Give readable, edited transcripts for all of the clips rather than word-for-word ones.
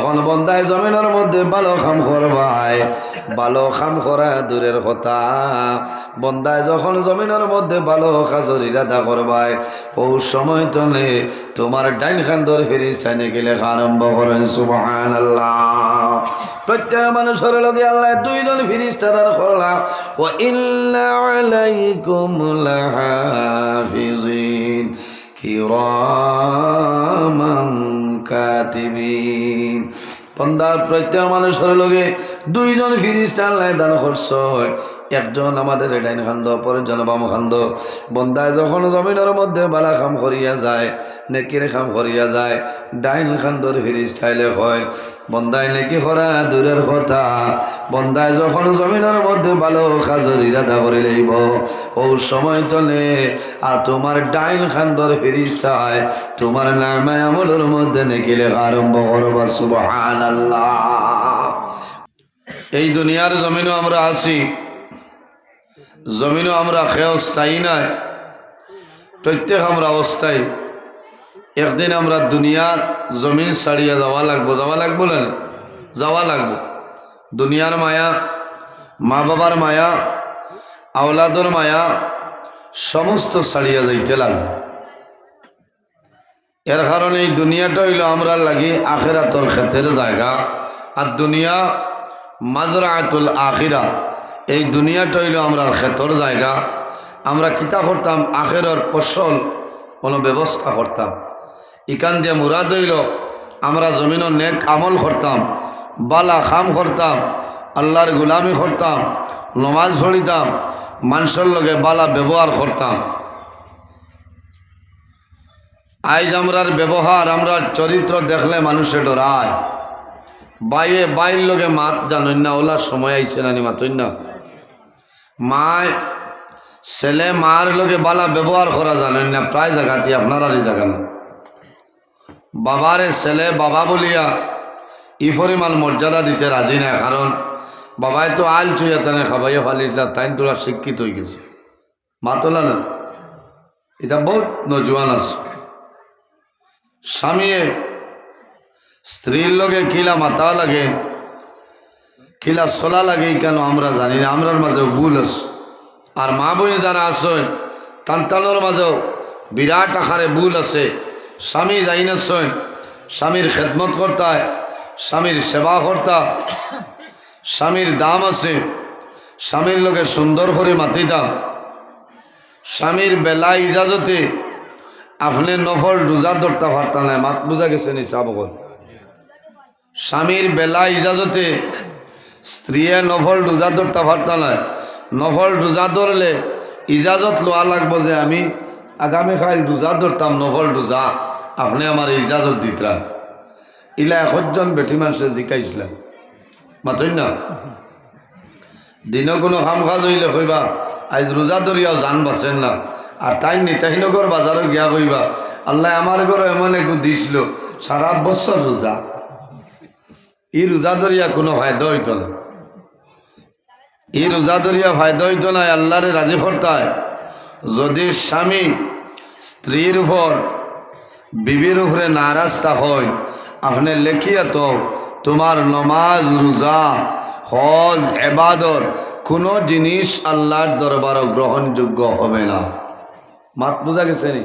এখন বন্দায় জমিনের মধ্যে ভালো কাম করবাই, ভালো কাম করা দূরের কথা, বন্দায় যখন জমিনের মধ্যে ভালো কাজের ইরাদা করবাই, ও সময় তলে তোমার ডাইন খান্দর ফেরেশতা নাকি লেখা আরম্ভ করেন। সুবহানাল্লাহ। প্রত্যেক মানুষের লগে আল্লাহ দুইজন ফেরেশতা দান করলা, ওয়া ইন্না আলাইকুম লাহাফিজিন কিরামান কাতিবিন। বন্দার প্রত্যেক মানুষের লগে দুইজন ফেরেশতা আল্লাহ দান করছে, একজন আমাদের ডাইন খান্দ, পরেরজন বাম খান্দ। বন্দায় যখন জমিনের মধ্যে বালা কাম করিয়া যায়, নেকির কাম করিয়া যায়, ডাইন খান্দর ফেরেশতাইলে হয় বন্দায় নেকি করা দূরের কথা, বন্দায় যখন জমিনের মধ্যে ভালো কাজের ইরাদা করে লইব, ও সময় তলে আর তোমার ডাইন খান্দর ফেরেশতায় তোমার নামে আমলের মধ্যে নেকি লেখা আরম্ভ করবা। সুবহানাল্লাহ। এই দুনিয়ার জমিনও আমরা আছি, জমিনও আমরা খেয়ে স্থায়ী নাই, প্রত্যেক আমরা অস্থায়ী। একদিন আমরা দুনিয়ার জমিন ছাড়িয়া যাওয়া লাগবো, যাওয়া লাগবো না, যাওয়া লাগবো। দুনিয়ার মায়া, মা বাবার মায়া, আওলাদর মায়া সমস্ত ছাড়িয়া যাইতে লাগবে। এর কারণে এই দুনিয়াটা হইল আমরা লাগি আখিরাতর ক্ষেতের জায়গা, আর দুনিয়া মাজরাতুল আখিরা। এই দুনিয়াটা হইল আমরা ক্ষেতর জায়গা। আমরা কিতা করতাম, আখেরর ফসল কোনো ব্যবস্থা করতাম। ইকান দিয়ে মুরাদ হইল আমরা জমিনের নেক আমল করতাম, বালা খাম করতাম, আল্লাহর গুলামি করতাম, নমাজ পড়িতাম, মানুষের লগে বালা ব্যবহার করতাম। আইজ আমরার ব্যবহার, আমরা চরিত্র দেখলে মানুষে ডরায়। বাইয়ে বাইর লগে মাত জানেন না, ওলার সময় আইছে নানি মাতই না। মায় ছেলে মার লগে বালা ব্যবহার করা জানেন না, প্রায় জায়গাতে আপনার আর এই জায়গা না। বাবারে ছেলে বাবা বলিয়া ই পরিমাণ মর্যাদা দিতে রাজি না, কারণ বাবাই তো আইল তুই এখানে খাবাইয়া ফালিলা, তাই তোরা শিক্ষিত হয়ে গেছে। মাতলা না, এটা বহুত নজওয়ান আছে। স্বামীয়ে স্ত্রীর লগে কিলা মাথা লাগে, কিলা চলা লাগে, কেন আমরা জানি না, আমরার মাঝেও ভুল আছে। আর মা বোন যারা আছেন তান্তানোর মাঝেও বিরাট আকারে ভুল আছে। স্বামী যাই না শোন, স্বামীর খেদমত করতা, স্বামীর সেবা করতা, স্বামীর দাম আছে, স্বামীর লোকে সুন্দর করে মাতিতাম। স্বামীর বেলা ইজাজতে আপনি নফল রোজা ধরতে পারতাম না, মাত বোঝা গেছে নি সাবকল। স্বামীর বেলা ইজাজতে স্ত্রীয়ে নফল রোজা ধরতে পারতাম না। নফল রোজা ধরলে ইজাজত লোয়া লাগবো যে আমি আগামীকাল রোজা ধরতাম, নফল রোজা, আপনি আমার ইজাজত দিতাম। ইলা একজন বেটি মানুষে জিকাইছিলাম, মাতই না। দিনও কোনো কাম কাজ হইলে কইবা আজ রোজা ধরিয়াও জান বাঁচেন না, আর তাই নিতাইনগর বাজারে গিয়া কইবা আল্লাহ আমার ঘরে এমন একটু দিছিল, সারা বছর রোজা। ই রোজা ধরিয়া কোনো ফায়দা হইত না, ই রোজা ধরিয়া ফায়দা হইত না। আল্লাহরে রাজি করতায় যদি স্বামী স্ত্রীর উপর বিবির উপরে নারাজটা হয়, আপনি লেখিয়া তো তোমার নমাজ রোজা হজ এবাদত কোনো জিনিস আল্লাহর দরবারও গ্রহণযোগ্য হবে না। মাত বোঝা গেছে নি?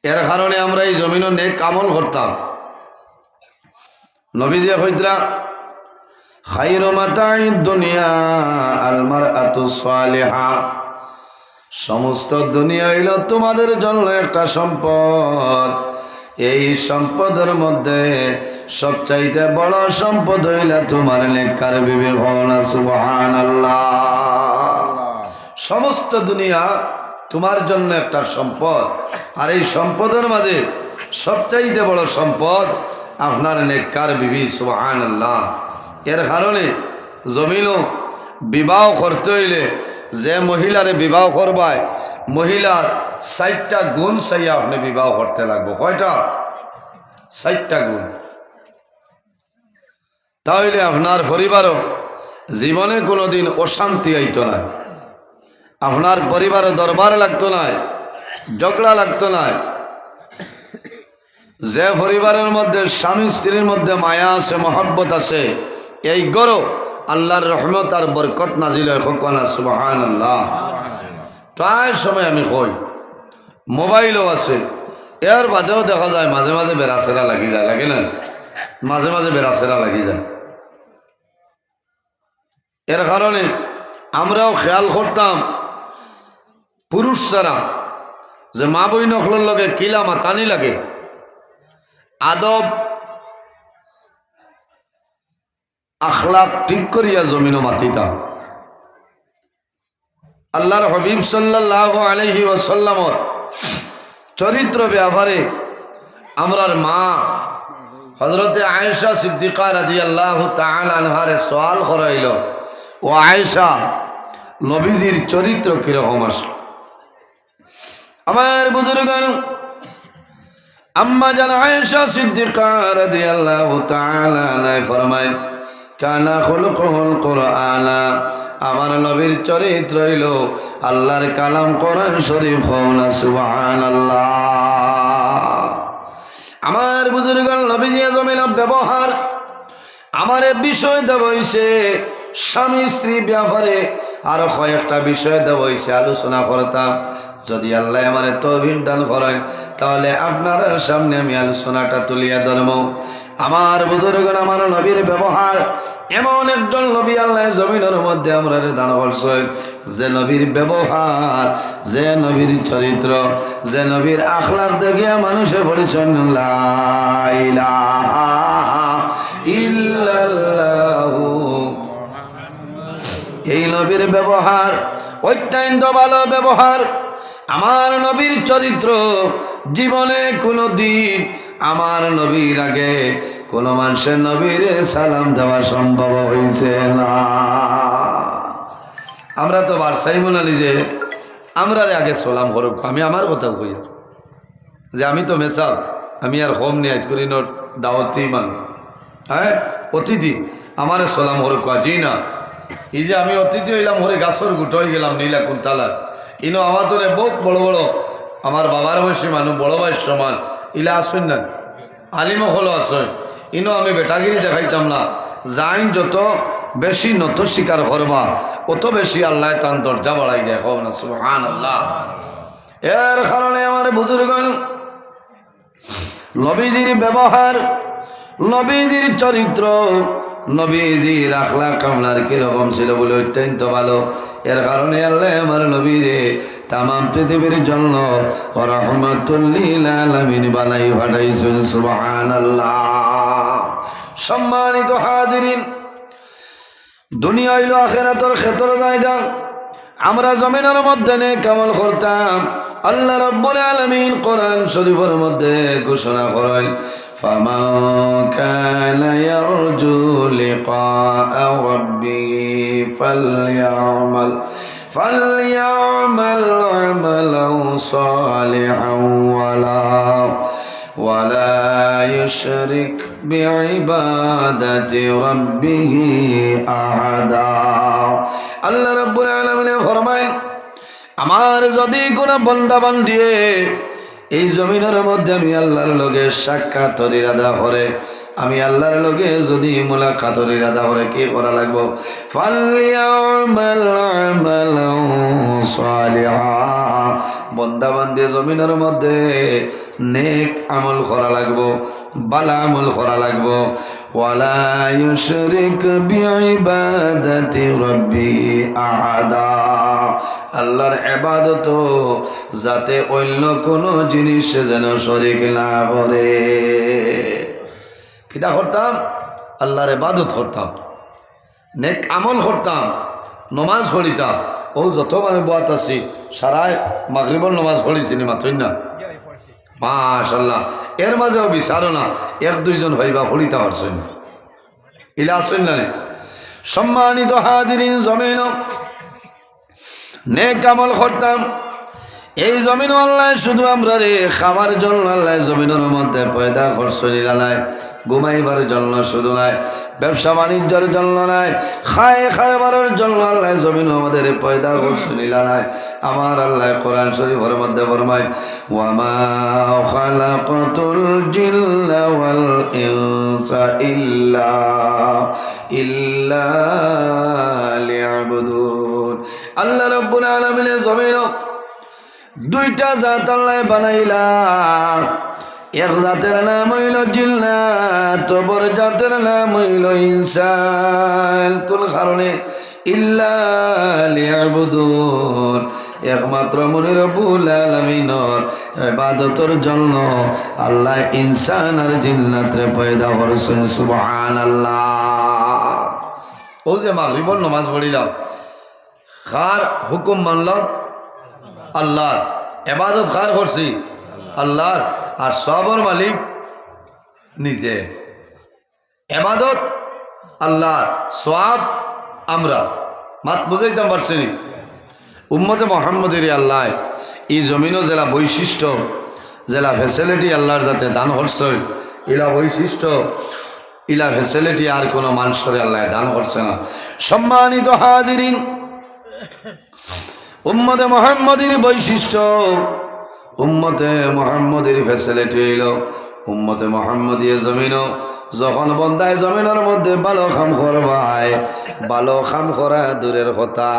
এর কারণে আমরা এই জমিনও নেক আমল করতাম। নবীজি কইতরা খায়রু মাতাঈদ দুনিয়া আল মারআতু সালিহা, সমস্ত দুনিয়া হইল তোমাদের জন্য একটা সম্পদ। এই সম্পদের মধ্যে সবচাইতে বড় সম্পদ হইল তোমার নেককার বিবি হওয়া। সুবহানাল্লাহ। সমস্ত দুনিয়া তোমার জন্য একটা সম্পদ, আর এই সম্পদের মাঝে সবচাইতে বড় সম্পদ আপনার নেককার বিবি। সুবহানাল্লাহ। এর কারণে জমিনও বিবাহ করতে হইলে যে মহিলারে বিবাহ করবায়, মহিলার 60টা গুণ চাইয়া আপনি বিবাহ করতে লাগবো। কয়টা? 60টা গুণ। তাহলে আপনার পরিবারও জীবনে কোনোদিন অশান্তি আইত না, আপনার পরিবারে দরবার লাগতো না, ঝগড়া লাগতো না। যে পরিবারের মধ্যে স্বামী স্ত্রীর মধ্যে মায়া আছে, মহব্বত আছে, এই গরো আল্লাহর রহমত আর বরকত নাজিল হয়। খোকনা সুবহানাল্লাহ। প্রায় সময় আমি কই মোবাইলও আছে, এর বাদেও দেখা যায় মাঝে মাঝে বেড়াচেরা লাগি যায়, লাগে না? মাঝে মাঝে বেড়াচেরা লাগি যায়। এর কারণে আমরাও খেয়াল করতাম পুরুষ ছাড়া যে মা বই নকলের লগে কিলা মাতানি লাগে, আদব আখলাক ঠিক করিয়া জমিনও মাতিতাম। আল্লাহর হাবিব সাল্লাল্লাহু আলাইহি ওয়াসাল্লামর চরিত্র ব্যাপারে আমরার মা হযরতে আয়েশা সিদ্দিকা রাদিয়াল্লাহু তাআলা আনহারে সওয়াল করাইল, ও আয়েশা, নবীজির চরিত্র কিরকম আসলো? আমার বুজুর্গগণ, আম্মা জান আয়েশা সিদ্দিকা রাদিয়াল্লাহু তাআলা আনহা ফরমায়, কানা খুলুকুল কুরআনা, আমার নবীর চরিত্র হইল আল্লাহর কালাম কোরআন শরীফ। হওনা সুবহানাল্লাহ। আমার বুজুর্গগণ, নবীজি জমিন ব্যবহার আমার বিষয় দেব হইছে স্বামী স্ত্রী ব্যাপারে আরো কয়েকটা বিষয় দেব হইছে আলোচনা করতাম। যদি আল্লাহ আমার তৌফিক দান করেন তাহলে আপনার সামনে আমি আলোচনাটা তুলিয়া ধরব। আমার বুজুর্গগণ, আমার নবীর ব্যবহার এমন একজন নবী আল্লাহ জমিনের মধ্যে আমরা দান করছেন, যে নবীর ব্যবহার, যে নবীর চরিত্র, যে নবীর আখলাক দেখিয়া মানুষে পড়েছেন লা ইলাহা ইল্লাল্লাহু। এই নবীর ব্যবহার অত্যন্ত ভালো ব্যবহার। আমার নবীর চরিত্র জীবনে কোনো দিন আমার নবীর আগে কোনো মানুষের নবীর সালাম দেওয়া সম্ভব হয়েছে না। আমরা তো বারসাই মনালি যে আমরা আগে সালাম করব। আমি আমার কথা কই যে আমি তো মেসাব, আমি আর হোম নিয়ে আজ করি নোট দাওয়াতি মানুষ, হ্যাঁ অতিথি আমার সালাম করব জি না। এই যে আমি অতিথি হইলাম হরে গাছর গুট হয়ে গেলাম নীলা কুন্তলা, ইনো আমার তোরে বহুত বড় বড় আমার বাবার বয়সী মানুষ, বড় ভাইয়ের সমান ইলা আসেন না, আলিম হলো আসেন। ইনো আমি বেটাগিরি দেখাইতাম না। যাইন যত বেশি নত স্বীকার করবা অত বেশি আল্লাহ তার দরজা বাড়াই দেয়। হোক না সুবহানাল্লাহ। এর কারণে আমার বুজুর্গগণ, নবীজির ব্যবহার, নবীজির চরিত্র, নবীজির আখলাক কামলার কিরকম ছিল বলে অত্যন্ত ভালো। এর কারণে আল্লাহ আমার নবীরে তামাম পৃথিবীর জন্য রাহমাতুল লিল আলামিন বানাই পাঠাইছেন। সুবহানাল্লাহ। সম্মানিত হাজিরিন, দুনিয়া হইল আখিরাতের ক্ষেত্র জায়গা। আমরা জমিনের মধ্যে নেক আমল করতাম। আল্লাহ রাব্বুল আলামিন কোরআন শরীফের মধ্যে ঘোষণা করেন, ফামান কানা ইয়ারজু লিকাআ রাব্বিহি ফালইয়ামাল আমালান সালিহান ওয়ালা ইউশরিক বিইবাদাতি রাব্বিহি আহাদা। আল্লাহ রাব্বুল আলামিন ফরমায়, আমার যদি কোনো বন্দা বান্দিয়ে এই জমিনের মধ্যে আমি আল্লাহর লগে সাক্ষাতের ইরাদা করে, আমি আল্লাহর লগে যদি মুলাকাতের ইরাদা করে কি করা লাগবো? ফালইয়ামাল আমালান সালিহা। বন্দা বান্দি জমিনের মধ্যে নেক আমল করা লাগবো, ভালো আমল করা লাগবো। ওয়ালা ইউশরিক বিইবাদাতি রাব্বিহি আহাদা। আল্লাহর ইবাদত যাতে অন্য কোনো জিনিস যেন শরীক না করে। কিতা করতাম? আল্লাহর ইবাদত করতাম, নেক আমল করতাম, নমাজ পড়িতাম। ও যত মানে বাত আছি সারায় মাগরিবের নমাজ পড়িছিনি মাত্রই না, মাশাআল্লাহ। এর মাঝেও বিচারো না এক দুইজন হইবা পড়িতে পারছেন না, ইলা আসেন না। সম্মানিত হাজিরিন, জমিন নেক আমল করতাম। এই জমিন আল্লাহ শুধু আমরা রে খাবার জন্য আল্লাহ জমিনের মধ্যে পয়দা করছে নিরালায়, ঘুমাইবার জন্য শুধু নাই, ব্যবসা বাণিজ্যের জন্য নাই, খাইবারের জন্য আল্লাহ জমিন আমাদের পয়দা করছে নিরালায়। আমার আল্লাহ কোরআন শরীফের মধ্যে ফরমায় ওয়ামা খালাকাতুল জিন্না ওয়াল ইনসা ইল্লা লিয়াবুদুন। আল্লাহ রাব্বুল আলামিনের জমিন দুইটা জাত আল্লাহ বানাইলা, এক জাতের নাম হইল জিন্নাত, অপর জাতের নাম হইল ইনসান। কোন কারণে? ইল্লা লিয়াবুদুন, একমাত্র মনে রব্বুল আলামিনের ইবাদতের জন্য আল্লাহ ইনসান আর জিন্নাতরে পয়দা করেছেন। সুবহানাল্লাহ। ও যে মাগরিবের নামাজ পড়িলাম, কার হুকুম মানলাম? আল্লাহর। ইবাদত কার করছি? আল্লাহর। আর সবর মালিক নিজে। ইবাদত আল্লাহর, সওয়াব আমরা। মাত বুঝাইতাম পারছি নি? উম্মতে মুহাম্মদের আল্লাহ এই জমিনও জেলা বৈশিষ্ট্য, জেলা ফ্যাসিলিটি আল্লাহর যাতে দান করছে, ইলা বৈশিষ্ট্য ইলা ফ্যাসিলিটি আর কোনো মানুষের আল্লাহ দান করছে না। সম্মানিত হাজিরিন, উম্মতে মুহাম্মদের বৈশিষ্ট্য, উম্মতে মুহাম্মদের ফ্যাসিলিটি হইল উম্মতে মুহাম্মদিয়ে জমিনও যখন বন্দায় জমিনের মধ্যে ভালো কাম করবায়, ভালো কাম করা দূরের কথা,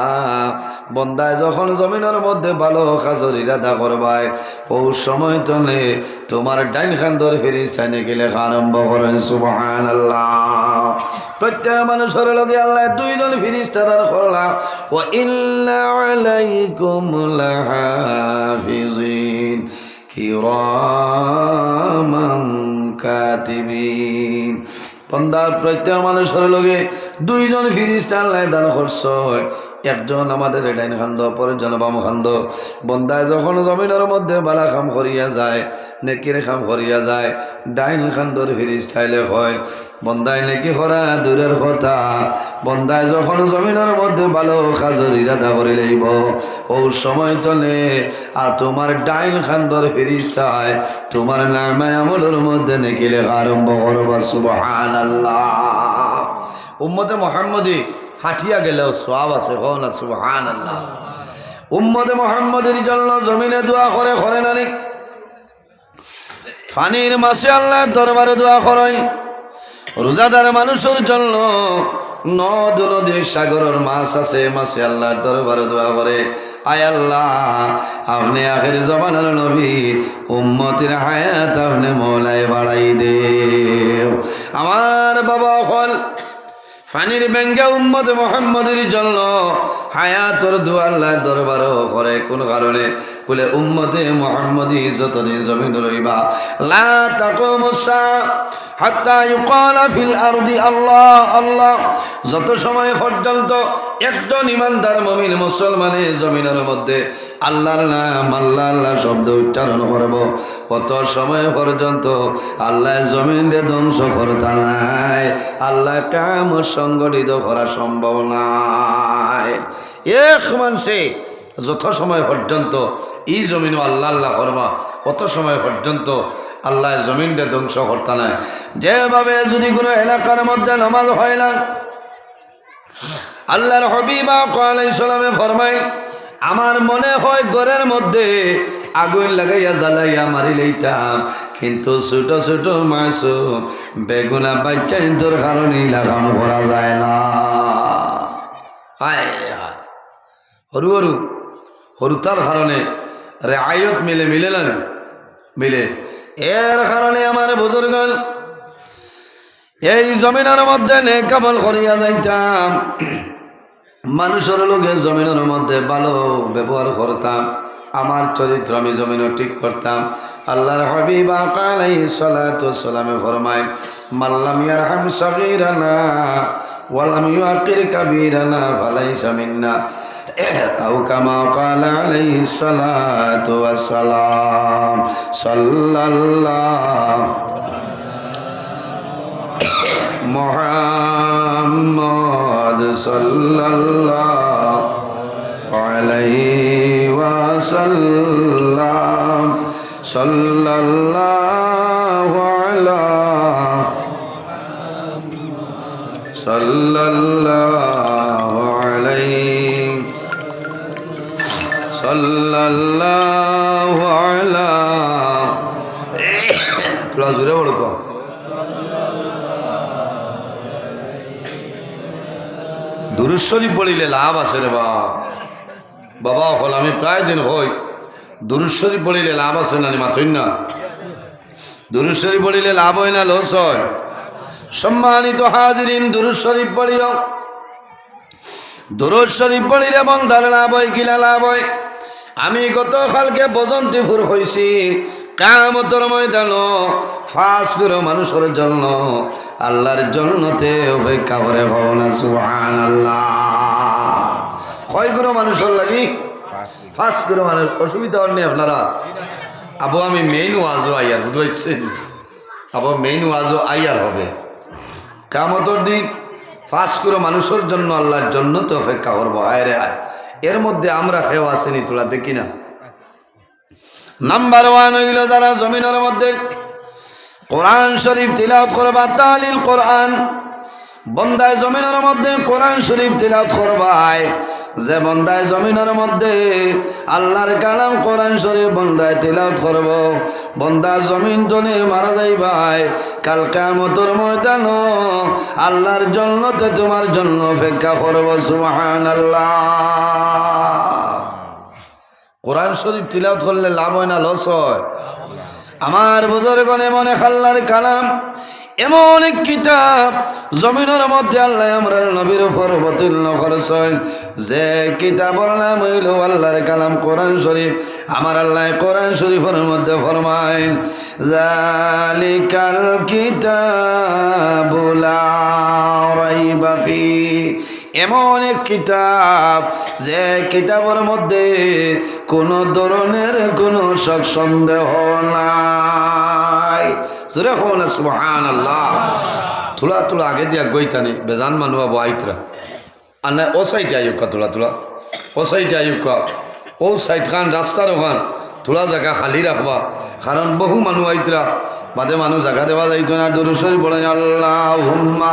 বন্দায় যখন জমিনের মধ্যে ভালো কাজের ইরাদা করবায়, ও সময় তলে তোমার ডাইন খান্দর ফেরেশতা নাকি লেখা আরম্ভ করেন। সুবহানাল্লাহ। প্রত্যেক মানুষের লগে আল্লাহ দুইজন ফেরেশতা দান করলা, ওয়া ইন্না আলাইকুম লাহাফিজিন কিরামান কাতিবিন। বন্দার প্রত্যেক মানুষের লগে দুইজন ফেরেশতা আল্লাহ দান করছে, একজন আমাদের ডাইন খান্দ, অপরজন বাম খান্দ। বন্দায় যখন জমিনের মধ্যে বালা কাম করিয়া যায়, নেকির কাম করিয়া যায়, ডাইন খান্দর ফেরেশতাইলে হয় বন্দায় নেকি করা দূরের কথা, বন্দায় যখন জমিনের মধ্যে ভালো কাজের ইরাদা করে লইব, ও সময় তলে আর তোমার ডাইন খান্দর ফেরেশতায় তোমার নামে আমলের মধ্যে নেকি লেখা আরম্ভ করবা। সুবহানাল্লাহ। উম্মতে মুহাম্মদি হাঁটিয়া গেলেও সওয়াব আছে, কও না সুবহানাল্লাহ। উম্মতে মুহাম্মদের জন্য জমিনে দোয়া করে নানি, পানির মাসে আল্লাহর দরবারে দোয়া করেন। রোজাদার মানুষের জন্য নদ নদী সাগরের মাছ আছে, মাসে আল্লাহর দরবারে দোয়া করে, আয় আল্লাহ আপনি আখির জমানার নবী, উম্মতের হায়াত আপনি মওলায় বাড়াই দেও। আমার বাবা হল ফানির ব্যাঙ্গা উম্মতে মুহাম্মদের জন্য হায়াতর দোয়া আল্লাহর দরবারও করে। কোন কারণে? বলে উম্মতে মুহাম্মদি যতদিন জমিন রইবা, লা তাকুমুস সাআ হাত্তা ইউকালা ফিল আরদি আল্লাহ আল্লাহ। যত সময় পর্যন্ত একজন ইমানদার মুমিন মুসলমানের জমিনের মধ্যে আল্লাহর নাম আল্লাহ আল্লাহ শব্দ উচ্চারণ করব, কত সময় পর্যন্ত আল্লাহ জমিন দিয়ে ধ্বংস করতে নাই, আল্লাহ কাম সংগঠিত করা সম্ভব নাই। এক মানুষে যত সময় পর্যন্ত এই জমিন আল্লাহ আল্লাহ করবা, কত সময় পর্যন্ত আল্লাহ জমিনটা ধ্বংস করতে নাই। যেভাবে যদি কোনো এলাকার মধ্যে নামাজ হয় না, আল্লাহর হাবিব আলাইহিস সালামে ফরমায়, আমার মনে হয় ঘরের মধ্যে আগুন লাগাইয়া জ্বালাইয়া মারি লইতাম, কিন্তু ছোট ছোট মাসুম বেগুনা বাচ্চা তোর কারণে লাগাম করা যায় না। হায় রে হায়, হরু হরু হরুতার কারণে রেআয়ত মিলে না মিলে, এর কারণে আমার বুজুর্গ এই জমিনের মধ্যে নেক আমল করিয়া যাইতাম, মানুষের লোকে জমিনের মধ্যে ভালো ব্যবহার করতাম, আমার চরিত্র আমি জমিনও ঠিক করতাম। আল্লাহর হাবিব আলাইহিস সালাতু ওয়াস সালামে ফরমায়, মাল্লাম ইয়ারহাম সাগীরানা ওয়ালাম ইউআকির কাবীরানা ফালাইসা মিন্না, আও কামা ক্বালা আলাইহিস সালাতু ওয়াস সালাম। সাল্লাল্লাহু মুহাম্মদ সাল্লাল্লাহু আলাইহি ওয়াসাল্লাম সাল্লাল্লাহু আলা সাল্লাল্লাহু আলাইহি সাল্লাল্লাহু আলা তোরা জোরে বলো কো দুরূদ শরীফ পড়িলে লাভ আছে রে বাবা হল আমি প্রায় দিন হই দুরূদ শরীফ পড়িলে লাভ আছে না মাথইন না দুরূদ শরীফ পড়িলে লাভ হয় না লস হয় সম্মানিত হাজিরিন দুরূদ শরীফ পড়িও দুরূদ শরীফ পড়িলে বন্দার লাভ হয় কিলা লাভ হয় আমি গত কালকে বসন্তীপুর হইছি কিয়ামতের ময়দানো ফাঁস করে মানুষের জন্য আল্লাহর জন্নতে অপেক্ষা করে ভবনা সুবহানাল্লাহ কয় করে মানুষের লাগি ফাঁস করে মানুষ অসুবিধা নেই আপনারা আবু আমি মেইন ওয়াজও আইয়ার বুঝতে আবু মেইন ওয়াজও আইয়ার হবে কিয়ামতের দিন ফাঁস করে মানুষের জন্য আল্লাহর জন্নতে অপেক্ষা করবো আয় রে আয় এর মধ্যে আমরা খেয়েও আসেনি তোরা দেখি না নাম্বার 1 হইল যারা জমিনের মধ্যে কোরআন শরীফ তিলাওয়াত করবা তালিল কোরআন বন্দায় জমিনের মধ্যে কোরআন শরীফ তিলাওয়াত করবায় যে বন্দায় জমিনের মধ্যে আল্লাহর কালাম কোরআন শরীফ বন্দায় তিলাওয়াত করব বন্দা জমিন তনে মারা যাইবাই কাল কিয়ামতের ময়দানে আল্লাহর জান্নাতে তোমার জন্য অপেক্ষা করব সুবহানাল্লাহ কোরআন শরীফ তিলাওয়াত করলে লাভ হয় না লস হয় আমার বুজুর্গণ এমন আল্লাহর কালাম এমন এক কিতাব জমিনের মধ্যে আল্লাহ আমরার নবীর উপর অবতীর্ণ করেছেন যে কিতাবের নাম হইল আল্লাহর কালাম কোরআন শরীফ আমার আল্লাহ কোরআন শরীফের মধ্যে ফরমায় যালিকাল কিতাবু লা রাইবা ফি এমন এক কিতাব যে কিতাবের মধ্যে কোনো ধরনের কোনো শক সন্দেহ নাই জোরে হন সুবহানাল্লাহ তুলা তুলা আগে দিয়া গইতানি বেজান মানু আবু আইতরা আর না ও সাইডে আয়ুকা তুলা তুলা ও সাইডে আয়ুকা ও সাইড খান রাস্তার ওখান তুলা জায়গা খালি রাখবা কারণ বহু মানুষ আইতরা বাদে মানুষ জায়গা দেওয়া যাইতো না দুরূদ শরীফ পড়েন আল্লাহুম্মা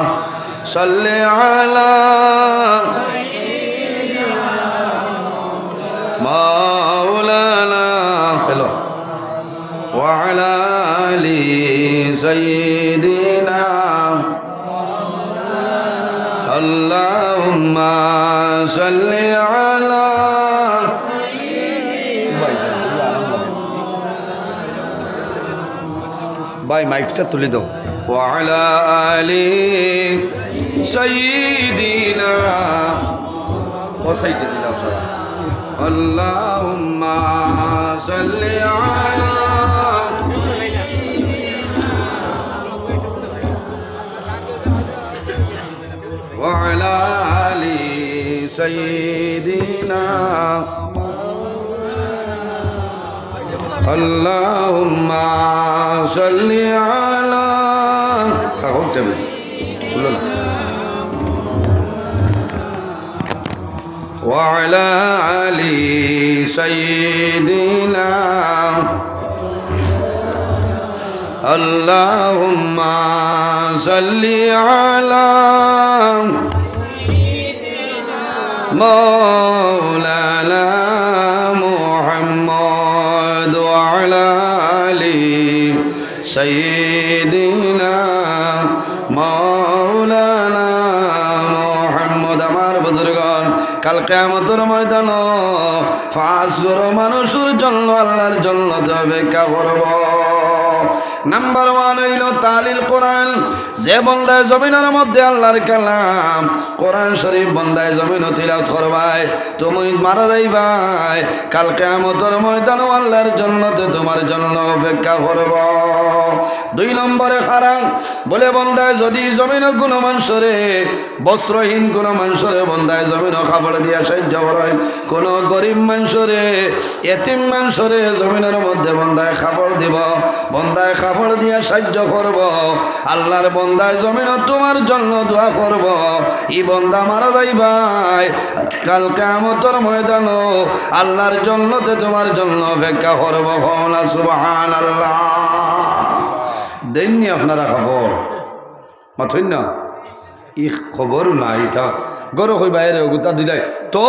সাল্লি আলা মাওলানা হ্যালো ওয়া আলা আলি সাইয়্যিদিনা আল্লাহুম্মা সাল্লি আলা ভাই মাইকটা তুলে দাও ওয়া আলা আলি সাইয়্যিদিনা ও সাইয়্যিদি দিলাও সারা আল্লাহুম্মা সাল্লি আলা ওয়া আলা আলি সাইয়্যিদিনা আল্লাহুম্মা সাল্লি আলা তাও টেবে তুলো না ওয়া আলা আলি সাইয়্যিদিনা আল্লাহুম্মা সাল্লি আলা মাওলানা মুহাম্মদ ওয়া আলা আলি সাইয়্যিদিনা মাওলানা মুহাম্মদ আমার বুজুর্গণ কাল কিয়ামতের ময়দানে ফাঁস করে মানুষের জন্য আল্লাহর জান্নাতে অপেক্ষা করব নাম্বার 1 হইল তালিল কোরআন যে বন্দায় জমিনের মধ্যে আল্লাহর কালাম কোরআন শরীফ বন্দায় জমিন তিলাওয়াত করবাই তুমি মারা যাইবাই কাল কিয়ামতের ময়দানে আল্লাহর জান্নাতে তোমার জন্য অপেক্ষা করব 2 নম্বরে হারাম বলে বন্দায় যদি জমিন কোন মানুষরে বস্ত্রহীন কোন মানুষরে বন্দায় জমিন খাবার দিয়া সাহায্য করে কোন গরিব মানুষরে এতিম মানুষরে জমিনের মধ্যে বন্দায় খাবার দিব বন্দা বন্দায় কাপড় দিয়া সাহায্য করব আল্লাহর বন্দায় জমিন তোমার জন্য দোয়া করব ই বন্দা মারা যাইবাই কাল কিয়ামতের ময়দানো আল্লাহর জন্নতে তোমার জন্য অপেক্ষা করব বলা সুবহানাল্লাহ দেননি আপনারা খবর মাথুন না ই খবরও নাই তা গরো হই বাইরে ওগুতা দিলাই তো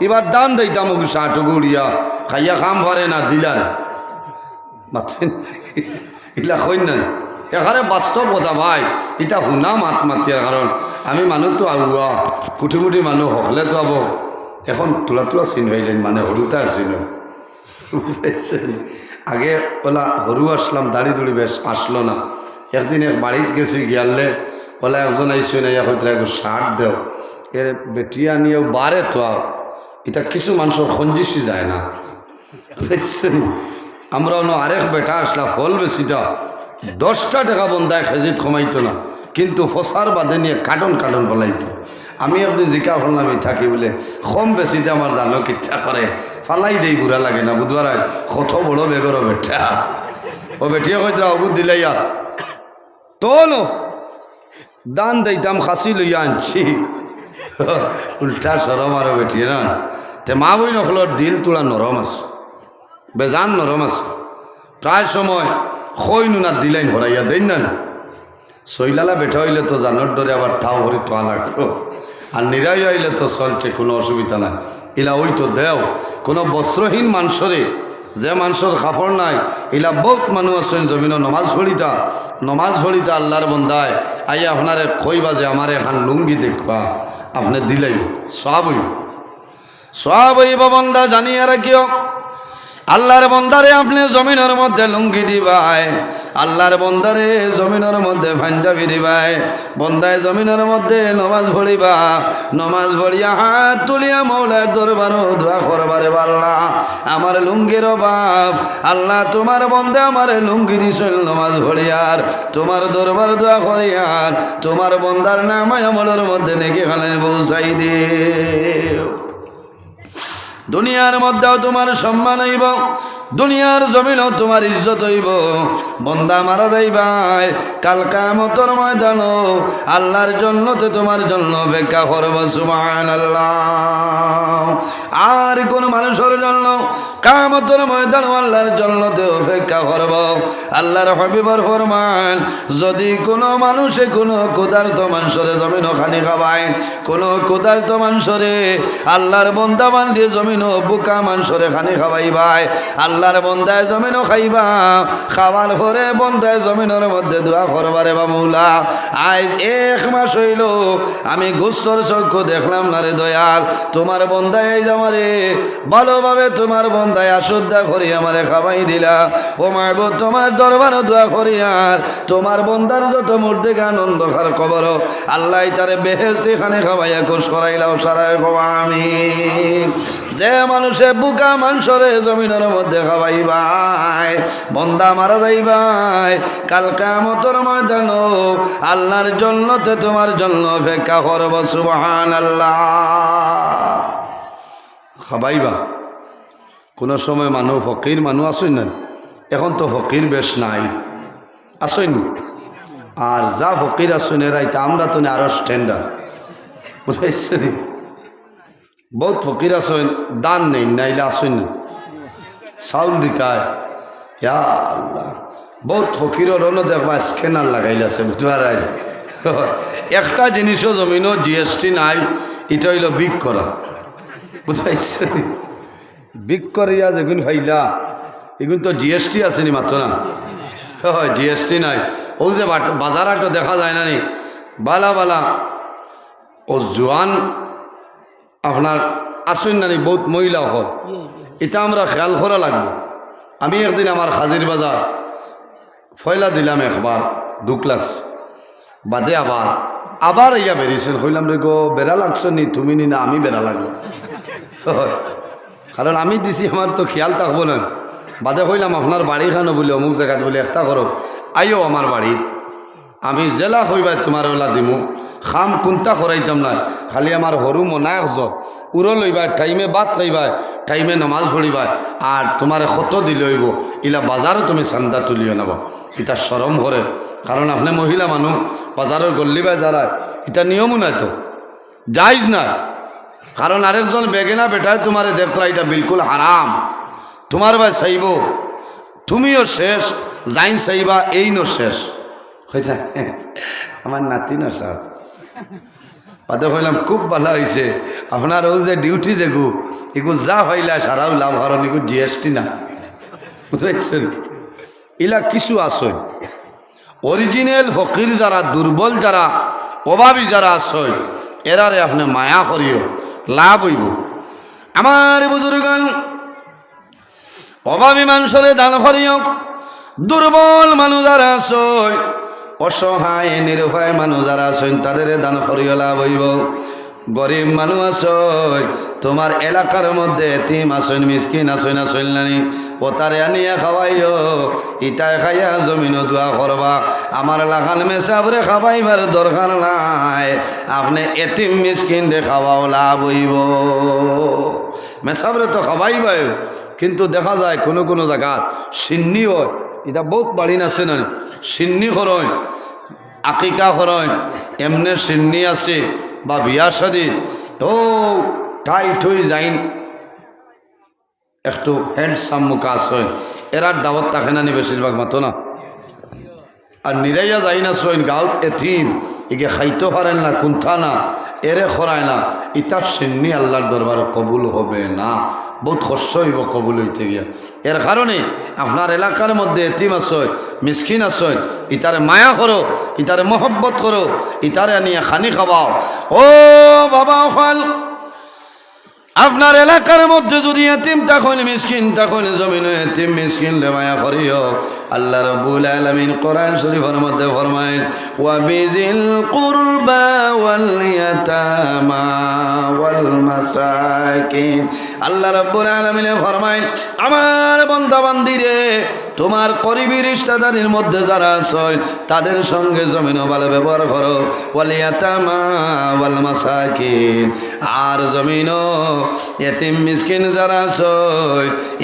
এবার দান দিতাম ওগু শাহটুকু উড়িয়া খাইয়া খাম পারে না দিলার মাথেন এগুলা কই না এখানে বাস্তব কথা ভাই এটা শুনা মাত মাতিয়ার কারণ আমি মানুহ তো আগুয়া কুঠি মানুহ হকলে তো আব এখন তোলা চিন হইলেন মানে হরুতা আসছিল আগে ওলা হরু আসলাম দাড়ি দুড়ি বেশ আসলো না একদিন এক বাড়িতে গেছি গিয়ালে ওলা একজন আইসি না হয়তো একটু শার্ট দেও এর বেটিয়া নিয়েও বারে তো এটা কিছু মানুষের খঞ্জিসি যায় না আমরা অন্য আরেক বেটা আসলাম ফল বেশি দাও 10টা টাকা বন্ধায় খেজিত কমাইতো না কিন্তু ফসার বাদে নিয়ে কাটন ফলাইতো আমি একদিন জিকা ফেললাম এই থাকি বলে কম বেশিতে আমার জানো কিচ্ছা করে ফালাই দেই বুড়া লাগে না বুধবার কত বড় বেগর বেটা ও বেটিয়া কইতা অগুদ দিলাই আর তোলো দান দিতাম খাসি লইয়া আনছি উল্টা সরম আরো বেটিয়ে না তে মা বই নকলর দিল তোলা নরম আছে বেজান নরম আছে প্রায় সময় খই নুনা দিলাইন ভরাইয়া দেন না সইলালা বেটা হইলে তো জানোর ডরে আবার তাও ভরি তোয়া লাগবো আর নিরাই হইলে তো চলছে কোনো অসুবিধা নাই ইলা ওই তো দেও কোনো বস্ত্রহীন মানুষরে যে মানুষের কাপড় নাই ইলা বহুত মানুষ আছেন জমিন নমাজ পড়িতা আল্লাহর বন্দায় আই আপনারে কইবা যে আমার এখন লুঙ্গি দেখবা আপনি দিলাই সব হইব বন্দা জানিয়ে রাখিও আল্লাহর বন্দারে আপনি জমিনের মধ্যে লুঙ্গি দিবাই আল্লাহর বন্দারে জমিনের মধ্যে পাঞ্জাবি দিবাই বন্দায় জমিনের মধ্যে নমাজ পড়িবা নমাজ পড়িয়া হাত তুলিয়া মৌলার দরবারও দোয়া করবারে আল্লাহ আমার লুঙ্গির অভাব আল্লাহ তোমার বন্দে আমার লুঙ্গি দিছিল নমাজ পড়িয়ার তোমার দরবার দোয়া করিয়ার তোমার বন্দার নাম আমলের মধ্যে নেকি খালেন পৌঁছাই দিও দুনিয়ার মধ্যেও তোমার সম্মান হইব দুনিয়ার জমিনও তোমার ইজ্জত হইব বন্দা মারা যাইবাই কাল কিয়ামতের ময়দানো আল্লাহর জন্নতে তোমার জন্য অপেক্ষা করব সুবহানাল্লাহ আর কোন মানুষের জন্য কিয়ামতের ময়দানো আল্লাহর জন্নতে অপেক্ষা করব আল্লাহর হাবিবর ফরমান যদি কোনো মানুষে কোনো ক্ষুধার্ত মানুষের জমিনও খানি খাবায় কোনো ক্ষুধার্ত মানুষের আল্লাহর বন্দা বান্দি জমিন বুকা মানুষরে খানি খাওয়াইবাই আল্লাহর বন্দায় জমিনও খাইবা খাওয়ার পরে বন্দায় জমিনের মধ্যে দোয়া করবারে বা মৌলা আজ 1 মাস হইল আমি গোস্তর চক্ষু দেখলাম না রে দয়াল তোমার বন্দায় এই আমারে ভালোভাবে তোমার বন্দায় আশুদ্ধা করি আমারে খাওয়াই দিলা ও মারব তোমার দরবারও দোয়া করি আর তোমার বন্দার যত মূর্তি আনন্দ খার কবর আল্লাহ তারে বেহেশতি খানে খাওয়াইয়া খুশ করাইলাও সারায় আমিন যে মানুষে বুকা মানুষরে জমিনের মধ্যে খাওয়াইবাই বন্দা মারা যাইবাই কাল কিয়ামতের ময়দানো আল্লাহর জন্নতে তোমার জন্য অপেক্ষা করব সুবহানাল্লাহ খাওয়াইবা কোন সময় মানুষ ফকির মানুষ আসেন না এখন তো ফকির বেশ নাই আসেন আর যা ফকির আসেন এরাই তা আমরা তো আরো স্ট্যান্ডার্ড বুঝাইছেন বহুত ফকির আসেন দান নেই নাইলে আসেন চাউল দিতায় ইয়া আল্লাহ বহুত ফকিরের হলো দেখবা স্ক্যানার লাগাইলাছে বুঝবার একটা জিনিসও জমিনও জিএসটি নাই এটা হইল বিক করা বুঝাইছে বিক করিয়া যেগুন ফাইলা এগুন তো জিএসটি আসেনি মাত্র না হয় জিএসটি নাই ও যে বাজার একটা দেখা যায় না নি বালা বালা ও জোয়ান আপনার আসেন না নি বহুত মহিলা হল এটা আমরা খেয়াল করা লাগবে আমি একদিন আমার হাজির বাজার ফয়লা দিলাম একবার 2 লাখ বাদে আবার ইয়া বেরিয়েছেন কইলাম রে গো বেড়া লাগছো নি তুমি নি না আমি বেড়া লাগলো কারণ আমি দিছি আমার তো খেয়াল থাকবো না বাদে কইলাম আপনার বাড়ি খানো বলে অমুক জায়গাত বলে একটা করো আইও আমার বাড়িত আমি জেলা হইবাই তোমার ওলা দিমু খাম কোনটা করাইতাম না খালি আমার সরু মনায় উড়ো লইবাই টাইমে ভাত খাইবাই টাইমে নামাজ পড়িবাই আর তোমার কত দিলে হইব ইলা বাজারও তুমি চান্দা তুলিও নেব এটা শরম করে কারণ আপনি মহিলা মানুষ বাজারের গল্লিবাই যারা এটা নিয়মও নাই তো যাইজ না কারণ আরেকজন বেগেনা বেটায় তোমারে দেখলা এটা বিলকুল হারাম তোমার ভাই চাইব তুমিও শেষ যাইন চাইবা এই নো শেষ হয়েছে আমার নাতি না শেষ বাদে কইলাম খুব ভালো হয়েছে আপনার ও যে ডিউটি যেগু এগু যা হইলা সারাও লাভ হারণ এগু জিএসটি না বুঝতে ইলা কিছু আসয় অরিজিনাল ফকির যারা দুর্বল যারা অভাবী যারা আসয় এরারে আপনি মায়া করিও লাভ হইব আমার বুজুর্গান অভাবী মানুষরে দান করিও দুর্বল মানুষ যারা আসয় অসহায় নিরুপায় মানুষ যারা আসেন তাদের দান করিও লাভ হইব গরিব মানুষ আসয় তোমার এলাকার মধ্যে এতিম আসেন মিসকিন আসেন আসেন নানি ও তারে আনিয়া খাওয়াইও ইটায় খাইয়া জমিনও দোয়া করবা আমার লাখান মেসাবরে খাওয়াইবার দরকার নাই আপনি এতিম মিসকিন রে খাওয়াও লাভ হইব মেসাবরে তো খাওয়াইবাই কিন্তু দেখা যায় কোনো কোনো জায়গা সিন্নি হয় এটা বহুত বাড়ি আছে না সিন্নি খরয় আকিকা খরয় এমনে সিন্নি আছে বা বিয়া শাদি ও টাইট হয়ে যাইন একটু হ্যান্ডসাম মুখা আছে এরার দাওয়াত থাকে না নি বেশিরভাগ মাতো না আর নিরাইয়া যাই না সইন গাঁত এথিম এগে খাইতে পারেন না কুন্থা না এরে খরায় না ইটা সিন্নি আল্লাহর দরবার কবুল হবে না বহুত কষ্ট হইব কবুল হইতে গিয়া এর কারণে আপনার এলাকার মধ্যে এতিম আসয় মিসকিন আসয় ইটারে মায়া করো ইটারে মহব্বত করো ইটারে আনিয়া খানি খাওয়াও ও বাবা খাল আপনার এলাকার মধ্যে যদি এতিম তখন মিসকিন তখন জমিনে এতিম মিসকিন রে মায়া করিও আল্লাহ রাব্বুল আলামিন কোরআন শরীফের মধ্যে ফরমায় ওয়া বিজিল কুরবা ওয়াল ইয়াতামা ওয়াল মাসাকিন আল্লাহ রাব্বুল আলামিন ফরমায় আমার বান্দা বান্দিরে তোমার করিবি রিশতেদারের মধ্যে যারা আছে তাদের সঙ্গে জমিনে ভালো ব্যবহার করো ওয়াল ইয়াতামা ওয়াল মাসাকিন আর জমিনও এতিম মিসকিন যারা আছে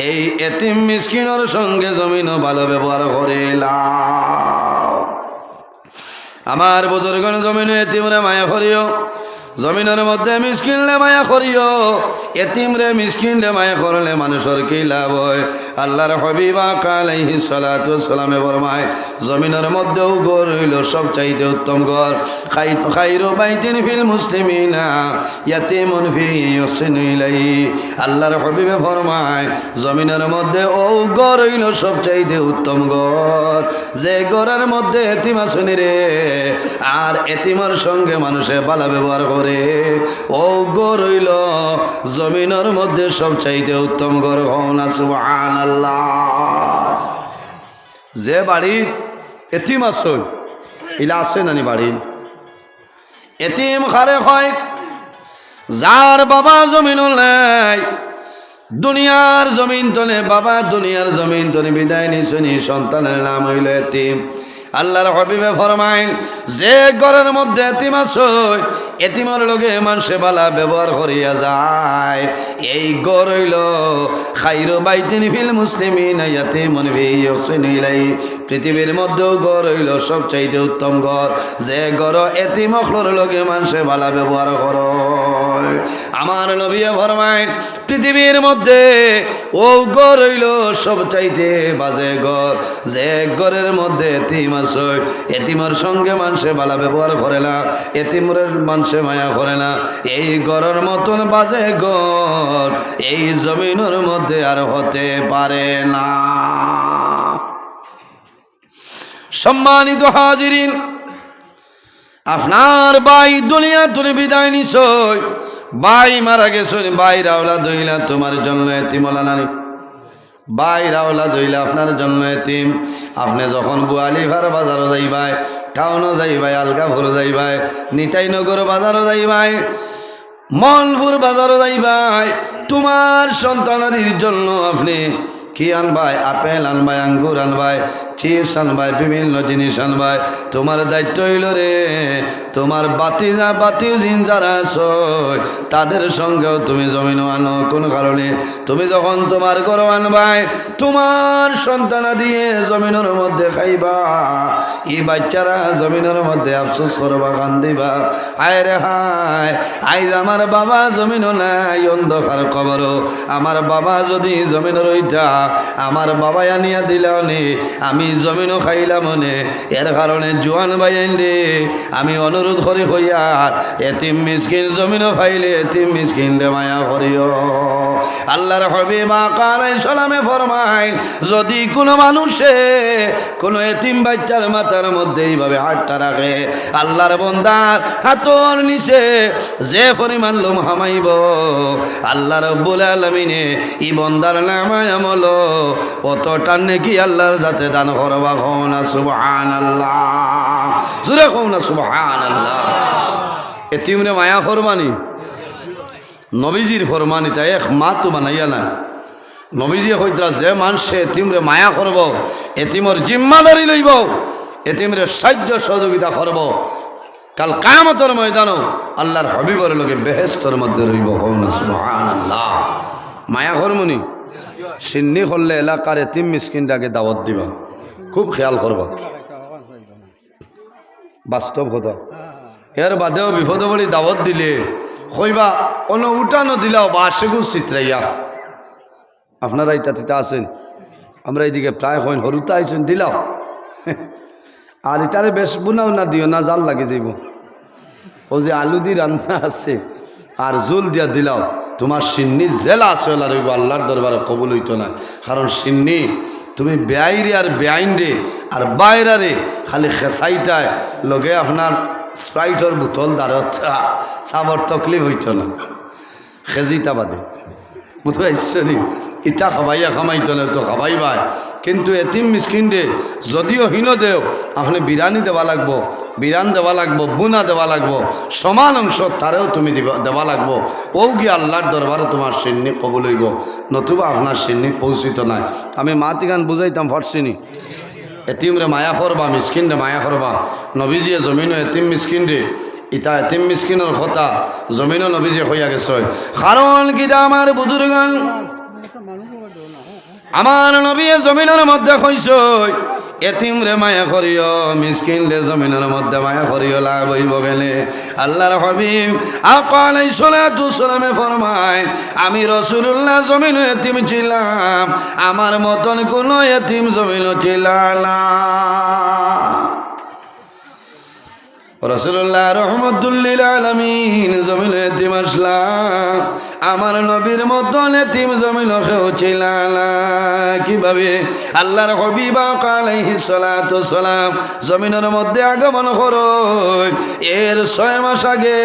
এই এতিম মিসকিনের সঙ্গে জমিনও ভালো ব্যবহার করিলাম আমার বুজুর্গণ জমিনে এতিমরে মায়া করিও জমিনের মধ্যে মিসকিন রে মায়া করিও এতিম রে মিসকিন রে মায়া করলে মানুষের কি লাভ হয় আল্লাহর হাবিব আলাইহিস সালাতু ওয়াস সালামে ফরমায় জমিনের মধ্যেও ঘর হইল সবচাইতে উত্তম ঘর খাইরু বাইতিন ফিল মুসলিমিনা ইয়াতিমুন ফি ইউহসিনু ইলাইহি আল্লাহর হাবিবে ফরমায় জমিনের মধ্যে ও ঘর হইল সবচাইতে উত্তম ঘর যে ঘরের মধ্যে এতিম আসেনি রে আর এতিমের সঙ্গে মানুষে ভালো ব্যবহার করে ও ঘর হইল জমিনের মধ্যে সবচাইতে উত্তম ঘর হওয়া সুবহানাল্লাহ যে বাড়ির এতিম আসল ইলা আছে নানি বাড়ির এতিম খারে হয় যার বাবা জমিন নাই দুনিয়ার জমিন তলে বাবা দুনিয়ার জমিন তলে বিদায় নিশুনি সন্তানের নাম হইল এতিম আল্লাহর হাবিবে ফরমাইন যে ঘরের মধ্যে এতিম আছে এতিমের লগে মানুষে ভালো ব্যবহার করিয়া যায় এই ঘর হইল খাইরু বাইতিন ফিল মুসলিমিনা ইয়াতিমুন ফি ইউহসিনু ইলাইহি পৃথিবীর মধ্যে ঘর হইল সবচাইতে উত্তম ঘর যে ঘর এতিমর লগে মানুষে ভালো ব্যবহার করে আমার নবী ফরমাইন পৃথিবীর মধ্যে ও ঘর হইল সবচাইতে বাজে ঘর যে ঘরের মধ্যে এতিম আছে এতিমের সঙ্গে মানুষে ভালো ব্যবহার করে না এতিমের মানুষে মায়া করে না এই ঘরের মতন বাজে ঘর এই জমিনের মধ্যে আর হতে পারে না সম্মানিত হাজিরিন আপনার ভাই দুনিয়া তুলে বিদায় নিছই ভাই মারা গেছেন ভাই রাওলা দইলা তোমার জন্য এতিম লানানি ভাই রাওলা দইলা আপনার জন্য এতিম আপনি যখন বুয়ালিভার বাজারও যাইবাই টাউনও যাইবাই আলগাপুর যাইবাই নিতাইনগর বাজারও যাইবাই মনপুর বাজারও যাইবাই তোমার সন্তানের জন্য আপনি কি আনবাই আপেল আনবাই আঙ্গুর আনবাই চিপস আনবাই বিভিন্ন জিনিস আনবাই তোমার দায়িত্ব হইল রে তোমার বাতিজা বাতিজিন যারা আছে তাদের সঙ্গেও তুমি জমিন আনো। কোন কারণে? তুমি যখন তোমার গরু আনবাই তোমার সন্তানা দিয়ে জমিনের মধ্যে খাইবা, এই বাচ্চারা জমিনের মধ্যে আফসোস করবা, কান্দিবা, হায় রে হায়, আইজ আমার বাবা জমিনও নাই, অন্ধকার কবর। আমার বাবা যদি জমিন রইতা আমার বাবা আনিয়া দিলাম নে, আমি জমিনও খাইলাম নে। এর কারণে জোয়ান ভাইয়েন রে আমি অনুরোধ করি হইয়া এতিম মিসকিন জমিনও খাইলে এতিম মিসকিন রে মায়া করিও। আল্লাহর হাবিব আলাইহিস সালামে ফরমায় যদি কোনো মানুষে কোনো এতিম বাচ্চার মাথার মধ্যে এইভাবে হাতটা রাখে আল্লাহর বান্দার হাতর নিচে যে পরিমাণ লোম হামাইব আল্লাহ রাব্বুল আলামিনে এই বান্দার নামায় আমল অতটা নেকি আল্লাহর যাতে দান করবা। কও না সুবহানাল্লাহ, জোরে কও না সুবহানাল্লাহ। এতিমরে মায়া ফরমানি নবীজির ফরমানি, তাই এক মা তো বানাইয়া না। নবীজি কইতরা যে মানুষে এতিমরে মায়া করব, এতিমর জিম্মাদারি লইব, এতিমরে সাহায্য সহযোগিতা করব, কাল কিয়ামতের ময়দানও আল্লাহর হাবিবের লগে বেহেশতের মধ্যে রইব। কও না সুবহানাল্লাহ। মায়া করমনি সিন্নি করলে এলাকার এতিম মিসকিনটাকে দাওয়াত দিবা, খুব খেয়াল করবা, বাস্তব কথা। এর বাদেও বিপদ বলি দাওয়াত দিলে কইবা অন্য উঠানো দিলাও বা সেগুন চিত্রাইয়া। আপনারা ইটা তিতা আছেন, আমরা এইদিকে প্রায় হইন হরুতা আইছেন দিলাও, আর ইটারে বেশ বুনাও না দিও না, জাল লাগে যাইব। ও যে আলু দি রান্না আছে আর জোল দিয়া দিলাও, তোমার সিন্নি জেলা আছে ওলা রইব, আল্লাহর দরবারে কবুল হইতো না। কারণ সিন্নি তুমি বেআইরে আর বেআইন রে আর বাইরারে খালি খেসাইটায় লগে আপনার স্প্রাইটর বোতল দাঁড়ত চাবর তকলিফ হইত না, খেজিটা বাদে বুঝতে পারছি। ইটা খাবাইয়া খামাইত না তো খাবাই ভাই, কিন্তু এতিম মিসকিন রে যদিও হীন দেও আপনি বিরানি দেওয়া লাগবো, বিরান দেওয়া লাগবো, বুনা দেওয়া লাগবো, সমান অংশ তারেও তুমি দেওয়া লাগবো। ও গিয়ে আল্লাহর দরবারে তোমার সিন্নি কবুল হইব, নতুবা আপনার সিন্নি পৌঁছিত নাই। আমি মাতিগান বুঝাইতাম ফারসিনি। এতিম রে মায়া করবা, মিসকিন রে মায়া করবা। নবীজিয়ে জমিনও এতিম মিসকিন রে ইটা এতিম মিসকিনের কথা জমিনও নবীজি হইয়া গেছে। কারণ কিটা আমার বুজুর্গান আমার নবী জমিনের মধ্যে কইছ এতিম রে মায়া করিও, মিসকিন রে জমিনের মধ্যে মায়া করিও, লাভ হইব গেলে। আল্লাহর হাবিব আলাইহিস সালাতু সালামে ফরমায় আমি রাসূলুল্লাহ জমিন এতিম ছিলাম, আমার মতন কোন এতিম জমিন ছিল না। রাসূলুল্লাহ রাহমাতুল লিল আলামিন জমিন এতিম আসলাম, আমার নবীর মতন এতিম জমিন কেউ ছিল না। কিভাবে? আল্লাহর হাবিব আলাইহিস সালাতু সালাম জমিনের মধ্যে আগমন করো এর 6 মাস আগে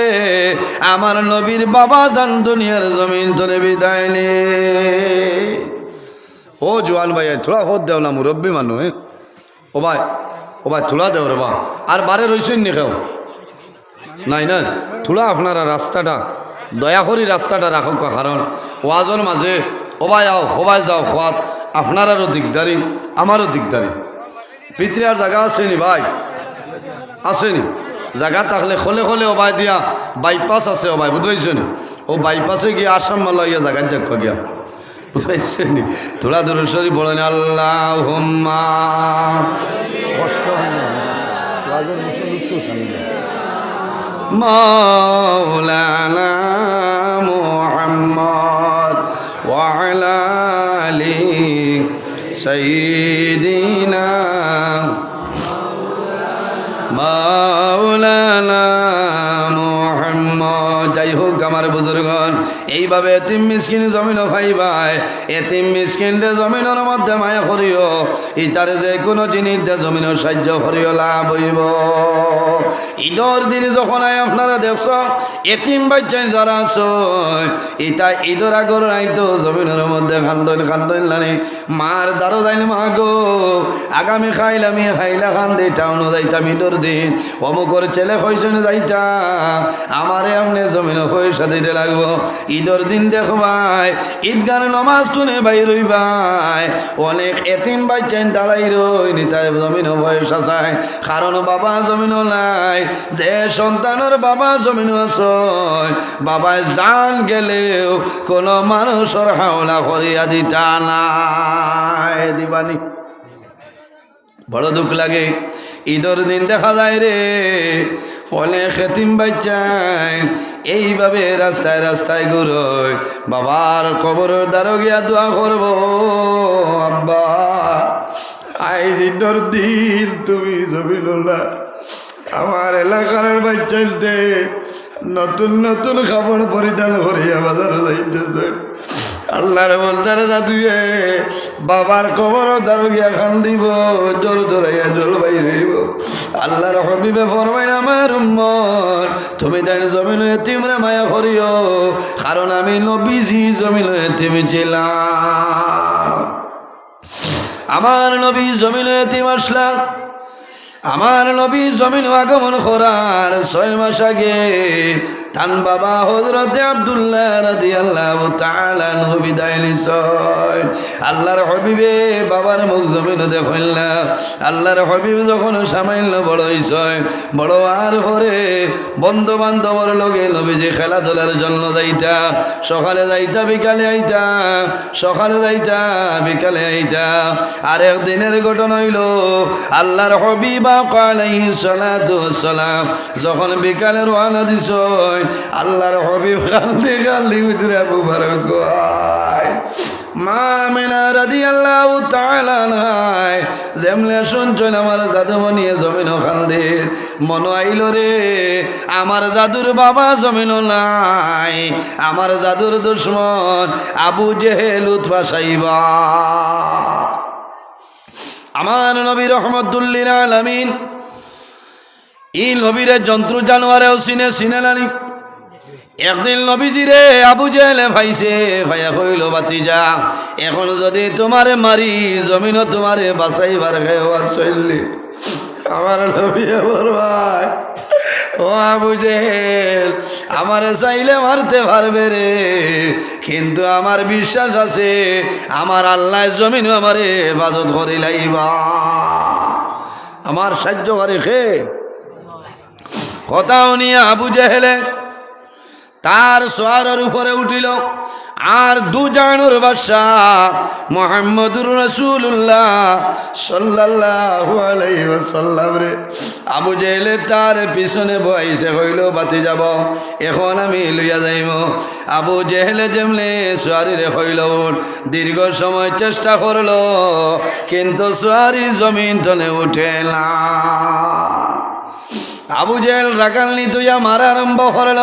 আমার নবীর বাবা জান দুনিয়ার জমিন তলে বিদায় নে। ও জওয়ান ভাই থোড়া হোদ দেও না, মুরব্বী মানুষ। ও ভাই ও ভাই থোড়া দেও রে বা, আর বারে রইছেন নি কেউ নাই না, থোড়া আপনারা রাস্তাটা দয়া করি রাস্তাটা রাখুক। কারণ ওয়াজর মাঝে ওবাই আও হবাই যাও খোয়াত আপনারারও দিকদারি আমারও দিকদারি। ভিতরে আর জায়গা আসেনি ভাই, আসেনি জায়গা থাকলে খোলে খোলে ওবাই দিয়া বাইপাস আছে ওবাই বুঝতে ও বাইপাসে গিয়ে আসাম মালা ইয়া জায়গায় যাক গিয়া বুঝতে থোড়া দূর সরি বলে না আল্লাহুম্মা কষ্ট হয় না ওয়াজের মুসলিম তো সামনে মাওলানা মুহাম্মদ ওয়া আলা আলি সাইয়্যিদিনা মাওলানা মুহাম্মদ। যাই হোক আমার বুজুর্গণ, এইভাবে এতিম মিসকিন জমিন ভাইবাই, এতিম মিসকিনরে জমিনের মধ্যে মায়া করিও, ইতারে যে কোনো জিনিস দিয়ে জমিনের সাহায্য করিও, লাভ হইব। ঈদের দিন যখন আপনারা দেখছ এতিম বাচ্চা যারা আছো এটা ঈদের আগর রাইতো জমিনের মধ্যে খান্দন খান্দন লানি মার দ্বারো যাইল মা গো আগামী খাইলামি হাইলা খান দে টাউনও যাইতাম ঈদের দিন অমুকর ছেলে হয়েছেন যাইতা আমারে আপনি জমি জমিন পয়সা দিতে লাগবো। ঈদের দিন দেখবাই ঈদগার নমাজ টুনে বাইর হইবাই অনেক এতিম বাচ্চান দাঁড়াই রইনি তাই জমিন পয়সা চায়, কারণ বাবা জমিন নাই। যে সন্তানের বাবা জমিন আছে বাবায় জান গেলেও কোনো মানুষের হাওলা করিয়া দিতা নাই, দিবানি। বড় দুঃখ লাগে ঈদের দিন দেখা যায় রে অনেক এতিম বাচ্চায় এইভাবে রাস্তায় রাস্তায় ঘুরোয়, বাবার কবরের দ্বারা গিয়া দোয়া করব, আব্বা আইজ ঈদের দিন তুমি জমিনুল্লাহ আমার এলাকার বাচ্চাইতে নতুন নতুন কাপড় পরিধান করিয়া বাজারে যাইতেছে। আল্লাহর বলতারে দাদুয়ে বাবার কবর দারু গিয়া খান দিব, জোর জোরাইয়া জল বাইর হইব। আল্লাহর হবিবে ফরমাই আমার উম্মত তুমি তাই জমিন এতিমরে মায়া করিও, কারণ আমি নবীজি জমিন এতিম ছিলাম। আমার নবী জমিন এতিম আসলাম, আমার নবী জমিন আগমন করার 6 মাস আগে তান বাবা হযরতে আব্দুল্লাহ রাদিয়াল্লাহু তাআলা আনহু বিদায় নিছেন। আল্লাহর হাবিবে বাবার মুখ জমিন দেখল। আল্লাহর হাবিব যখন সামান্য বড় হইছে, বড় আর পরে বন্ধু বান্ধবর লগে নবীজি খেলাধুলার জন্য যাইতা, সকালে যাইতা বিকালে আইতা, সকালে যাইতা বিকালে আইতা। আর একদিনের ঘটনা হইল আল্লাহর হাবিব আলাইহিস সালাতু ওয়াস সালাম যখন বিকালে রওনা দিছ, আল্লাহর হাবিব কালদি কালদি উতরা মুবারক হয় মা আমিনা রাদিয়াল্লাহু তাআলা আনহা যেমনে শুনছেন আমার জাদুমণি জমিন খালদের মন আইল রে, আমার জাদুর বাবা জমিন নাই, আমার জাদুর দুশ্মন আবু জেহেল উৎপাসাইবা। আমার নবী রহমতুল্লিল আলামিন এই নবীর জন্তু জানোয়ারেও চিনেলানি। একদিন নবীজিরে আবু জেহেলে ভাইছে, ভাইয়া কইল বাতিজা এখন যদি তোমারে মারি জমিনও তোমারে বাঁচাইবার খেয়ে চললি। আমার নবী বড় ভাই ও আবু জেহেল আমারে চাইলে মারতে পারবে রে, কিন্তু আমার বিশ্বাস আছে আমার আল্লাহ জমিন আমারে হেফাজত করি লাইবা, আমার সাহায্য করে খে। কথাও নিয়ে আবু জেহেলে তার সোয়ারের উপরে উঠিল, আর দুজানুর বাদশাহ মুহাম্মদুর রাসূলুল্লাহ সাল্লাল্লাহু আলাইহি ওয়াসাল্লাম রে আবু জেহেল তার পিছনে বইছে হইল বাতি যাব এখন আমি লইয়া যাইব। আবু জেহেল যেমনে সোয়ারিরে হইল দীর্ঘ সময় চেষ্টা করল, কিন্তু সোয়ারি জমিন তলে উঠে না। আবু জেহেল রাগান্নি তুইয়া মারা আরম্ভ করল।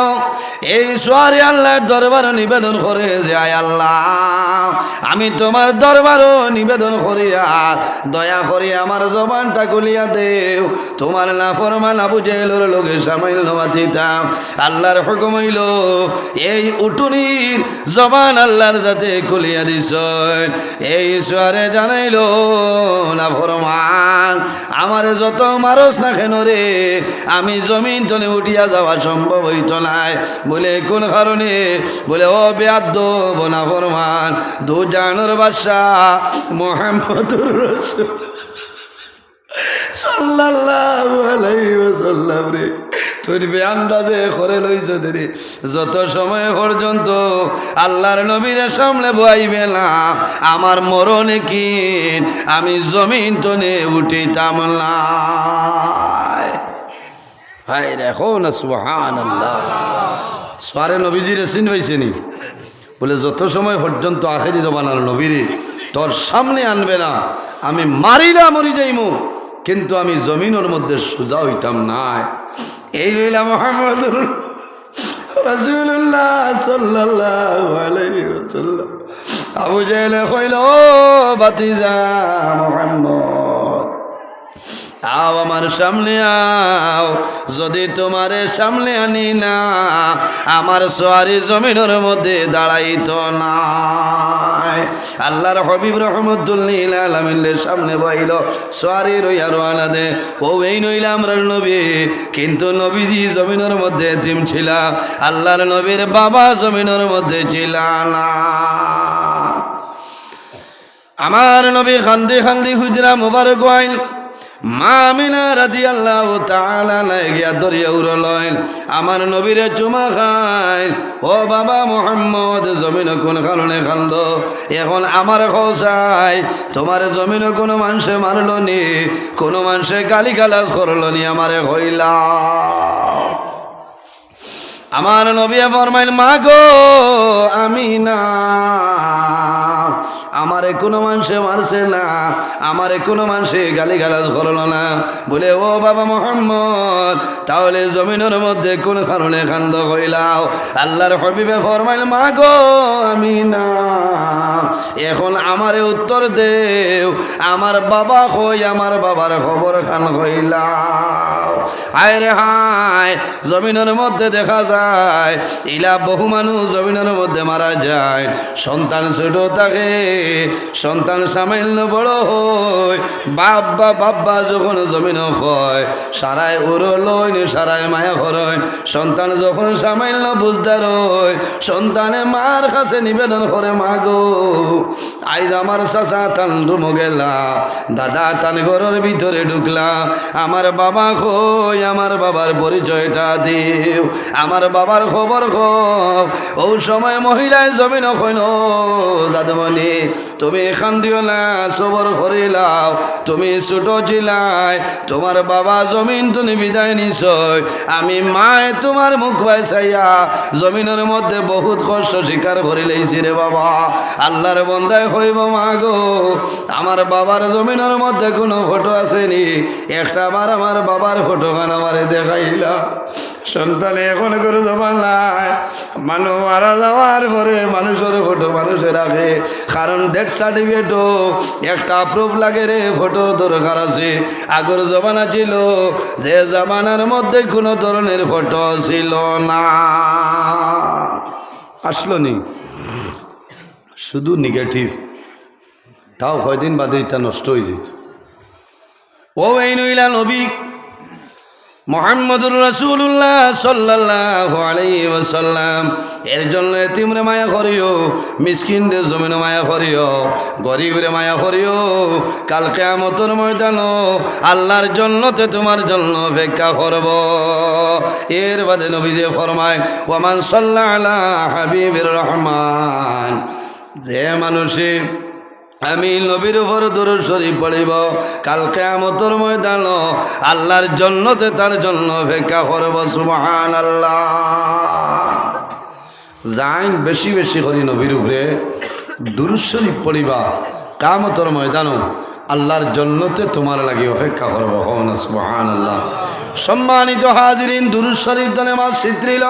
এই সোয়ারি আল্লাহর দরবার নিবেদন করে যে আয় আল্লাহ আমি তোমার দরবারও নিবেদন করি, আর দয়া করি আমার জবানটা খুলিয়া দেও। তোমার নাফরমান আবু জেহেলের লোকে সামাইল মাতিতাম। আল্লাহর হুকুম হইল এই উটুনির জবান আল্লাহর যাতে খুলিয়া দিছ। এই সোয়ারে জানাইল নাফরমান আমার যত মারস না কেন রে আমি জমিন তলে উঠিয়া যাওয়া সম্ভব হইত নাই। বলে কোন কারণে? বলে ও বেয়াদ্দব নাফরমান দুজানের বাদশাহ মুহাম্মদুর রাসূল সাল্লাল্লাহু আলাইহি ওয়াসাল্লাম রে তুই বেআন্দাজে করে লইছ দেরি। যত সময় পর্যন্ত আল্লাহর নবীর সামনে বইবে না আমার মরণে কি আমি জমিন তলে উঠিতাম না। হায় দেখো না সুবহানাল্লাহ। সারে নবীজিরে চিন পাইছে নি? বলে যত সময় পর্যন্ত আখেরি জমানার নবীরে তোর সামনে আনবে না আমি মারিলা মরি যাইমু, কিন্তু আমি জমিনের মধ্যে সোজা হইতাম না। এই রইলা মুহাম্মদুর রাসূলুল্লাহ সাল্লাল্লাহু আলাইহি ওয়াসাল্লাম। আবু জেহেল কইল ও ভাতিজা মুহাম্মদ আও আমার সামনে আও, যদি তোমারে সামনে আনি না আমার সোয়ারি জমিনের মধ্যে দাঁড়াইতো না। আল্লাহর হাবিব রহমতুল্লাহ আলামিনের সামনে বইল সোয়ারি রইয়া রওনা দে। ও এই নইলা আমরার নবী, কিন্তু নবীজি জমিনের মধ্যে এতিম ছিল, আল্লাহর নবীর বাবা জমিনের মধ্যে ছিল না। আমার নবী খান্দি খান্দি হুজরা মুবারক আইল, মা আমিনা রাদিয়াল্লাহু তাআলা গিয়া দরিয়া উড়লইল, আমার নবীরে চুমা খাইল। ও বাবা মুহাম্মদ, জমিন কোন কারণে খান্দ? এখন আমার খোসাই, তোমার জমিন কোনো মানুষে মারলো নি, কোনো মানুষে গালি গালাজ করলো নি, আমারে হইলা। আমার নবী ফরমাইল, মা গো আমিনা, আমারে কোনো মানুষে মারছে না, আমারে কোনো মানুষে গালি গালাজ করলো না। বলে ও বাবা মোহাম্মদ, তাহলে জমিনের মধ্যে কোন কারণে কান্দ কইলাও? আল্লাহর হাবিবে ফরমাইল, মা গো আমিনা, এখন আমারে উত্তর দেও, আমার বাবা কই, আমার বাবার খবর খান কইলাও। হায় রে হায়, জমিনের মধ্যে দেখা যায় ইলা বহু মানুষ জমিনের মধ্যে মারা যায়, সন্তান ছোট থাকে, সন্তান সামান্য বড় হয়, বাব্বা বাব্বা যখন জমিন হয় সারায় উড়লইন, সারায় মায়া করইন। সন্তান যখন সামান্য বুঝদার হয়, সন্তানে মার কাছে নিবেদন করে, মা গো আইজ আমার চাচা তান রুমো গেলা, দাদা তান ঘরের ভিতরে ঢুকলা, আমার বাবা কই, আমার বাবার পরিচয়টা দিও, আমার বাবার খবর খব। ও সময় মহিলায় জমিন কইন, দাদমণি তুমি এখান দিও না, সবর করিলাও, তুমি ছোট ছিলাই, তোমার বাবা জমিন তুমি বিদায় নিছই, আমি মায় তোমার মুখ বাইসাইয়া জমিনের মধ্যে বহুত কষ্ট স্বীকার করি লইছি রে বাবা। আল্লাহর বন্দায় হইব, মা গো আমার বাবার জমিনের মধ্যে কোনো ফটো আসেনি, একটা বার আমার বাবার ফটো খান আমারে দেখাইলা। সন্তানে এখন করে জমান নাই, মানুষ মারা যাওয়ার পরে মানুষের ফটো মানুষে রাখে, কারণ ডেথ সার্টিফিকেটও একটা প্রুফ লাগে রে, ফটোর দরকার আছে। আগের জমানা ছিল যে জামানার মধ্যে কোনো ধরনের ফটো ছিল না, আসলো নি শুধু নেগেটিভ, তাও কয়দিন বাদে এটা নষ্ট হয়ে যেত। ও এই নইলা নবী মুহাম্মদুর রাসূলুল্লাহ সাল্লাল্লাহু আলাইহি ওয়াসাল্লাম, এর জন্য এতিমরে মায়া করিও, মিসকিনরে জমিনে মায়া করিও, গরিবরে মায়া করিও। কাল কিয়ামতের ময়দানে আল্লাহর জন্নতে তোমার জন্য অপেক্ষা করব। এর বাদে নবীজি ফরমায়, ওয়া মান সাল্লা আলা হাবিবির রহমান, যে মানুষে আমি নবীর উপর দরুদ শরীফ পড়িব, কাল কিয়ামতের ময়দানে আল্লাহর জন্নতে তার জন্য অপেক্ষা করব। সুবহানাল্লাহ। যাইন বেশি বেশি করি নবীর উপরে দরুদ শরীফ পড়িবা, কিয়ামতের ময়দানে আল্লাহর জন্নতে তোমার লাগি অপেক্ষা করব। সুবহানাল্লাহ। সম্মানিত হাজিরিন, দরুদ শরীফ দানে মাস চিত্রিল,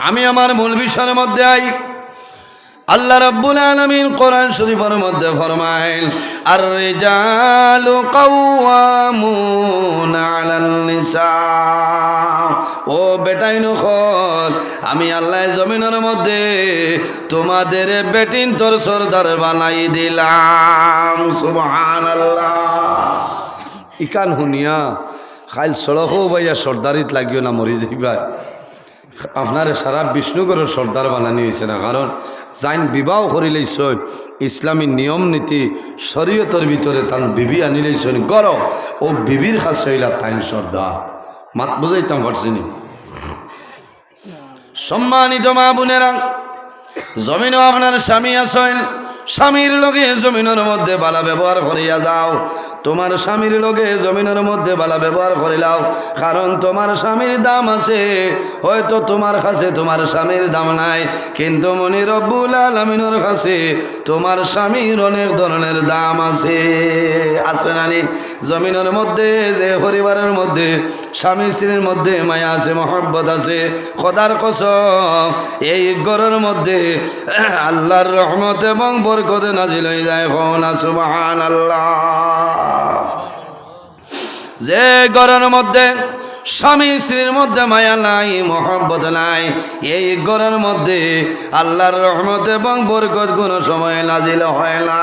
আমি আমার মূল বিষয়ের মধ্যে আই। আল্লাহ রাব্বুল আলামিন কোরআন শরীফের মধ্যে ফরমাইল, আর রিজালু কাওয়ামুনা আলান নিসা। ও বেটাই নখল, আমি আল্লাহ জমিনের মধ্যে তোমাদের বেটিন তোর সরদার বানাই দিলাম। সুবহানাল্লাহ। ইকান হুনিয়া খাইল সড়কও ভাইয়া সর্দারিত লাগিও না, মরি যাইবা। আপনার সারা বিষ্ণুগড়ের সর্দার বানানি হয়েছে না, কারণ যাইন বিবাহ করিলেইছই ইসলামী নিয়ম নীতি শরীয়তের ভিতরে তান বিবি আনিলেইছই গর, ও বিবির কাছে হইলা তাইন সর্দার। মাত বুঝাইতাম পারছিনি। সম্মানিত মা বোনেরা, জমিনও আপনার স্বামী আছেন, স্বামীর লগে জমিনের মধ্যে বালা ব্যবহার করিয়া যাও। তোমার স্বামীর লগে জমিনের মধ্যে বালা ব্যবহার করিলাও, কারণ তোমার স্বামীর দাম আছে। হয়তো তোমার কাছে তোমার স্বামীর দাম নাই, কিন্তু মনি রব্বুল আলামিনের কাছে তোমার স্বামীর অনেক ধরনের দাম আছে। আছে নানি? জমিনের মধ্যে যে পরিবারের মধ্যে স্বামী স্ত্রীর মধ্যে মায়া আছে, মহব্বত আছে, খোদার কসম এই ঘরের মধ্যে আল্লাহর রহমত এবং বরকত নাজিল হয়ে যায়। সুবহানাল্লাহ। যে ঘরের মধ্যে স্বামী স্ত্রীর মধ্যে মায়া নাই, মহব্বত নাই, এই ঘরের মধ্যে আল্লাহর রহমত এবং বরকত কোনো সময় নাজিল হয় না।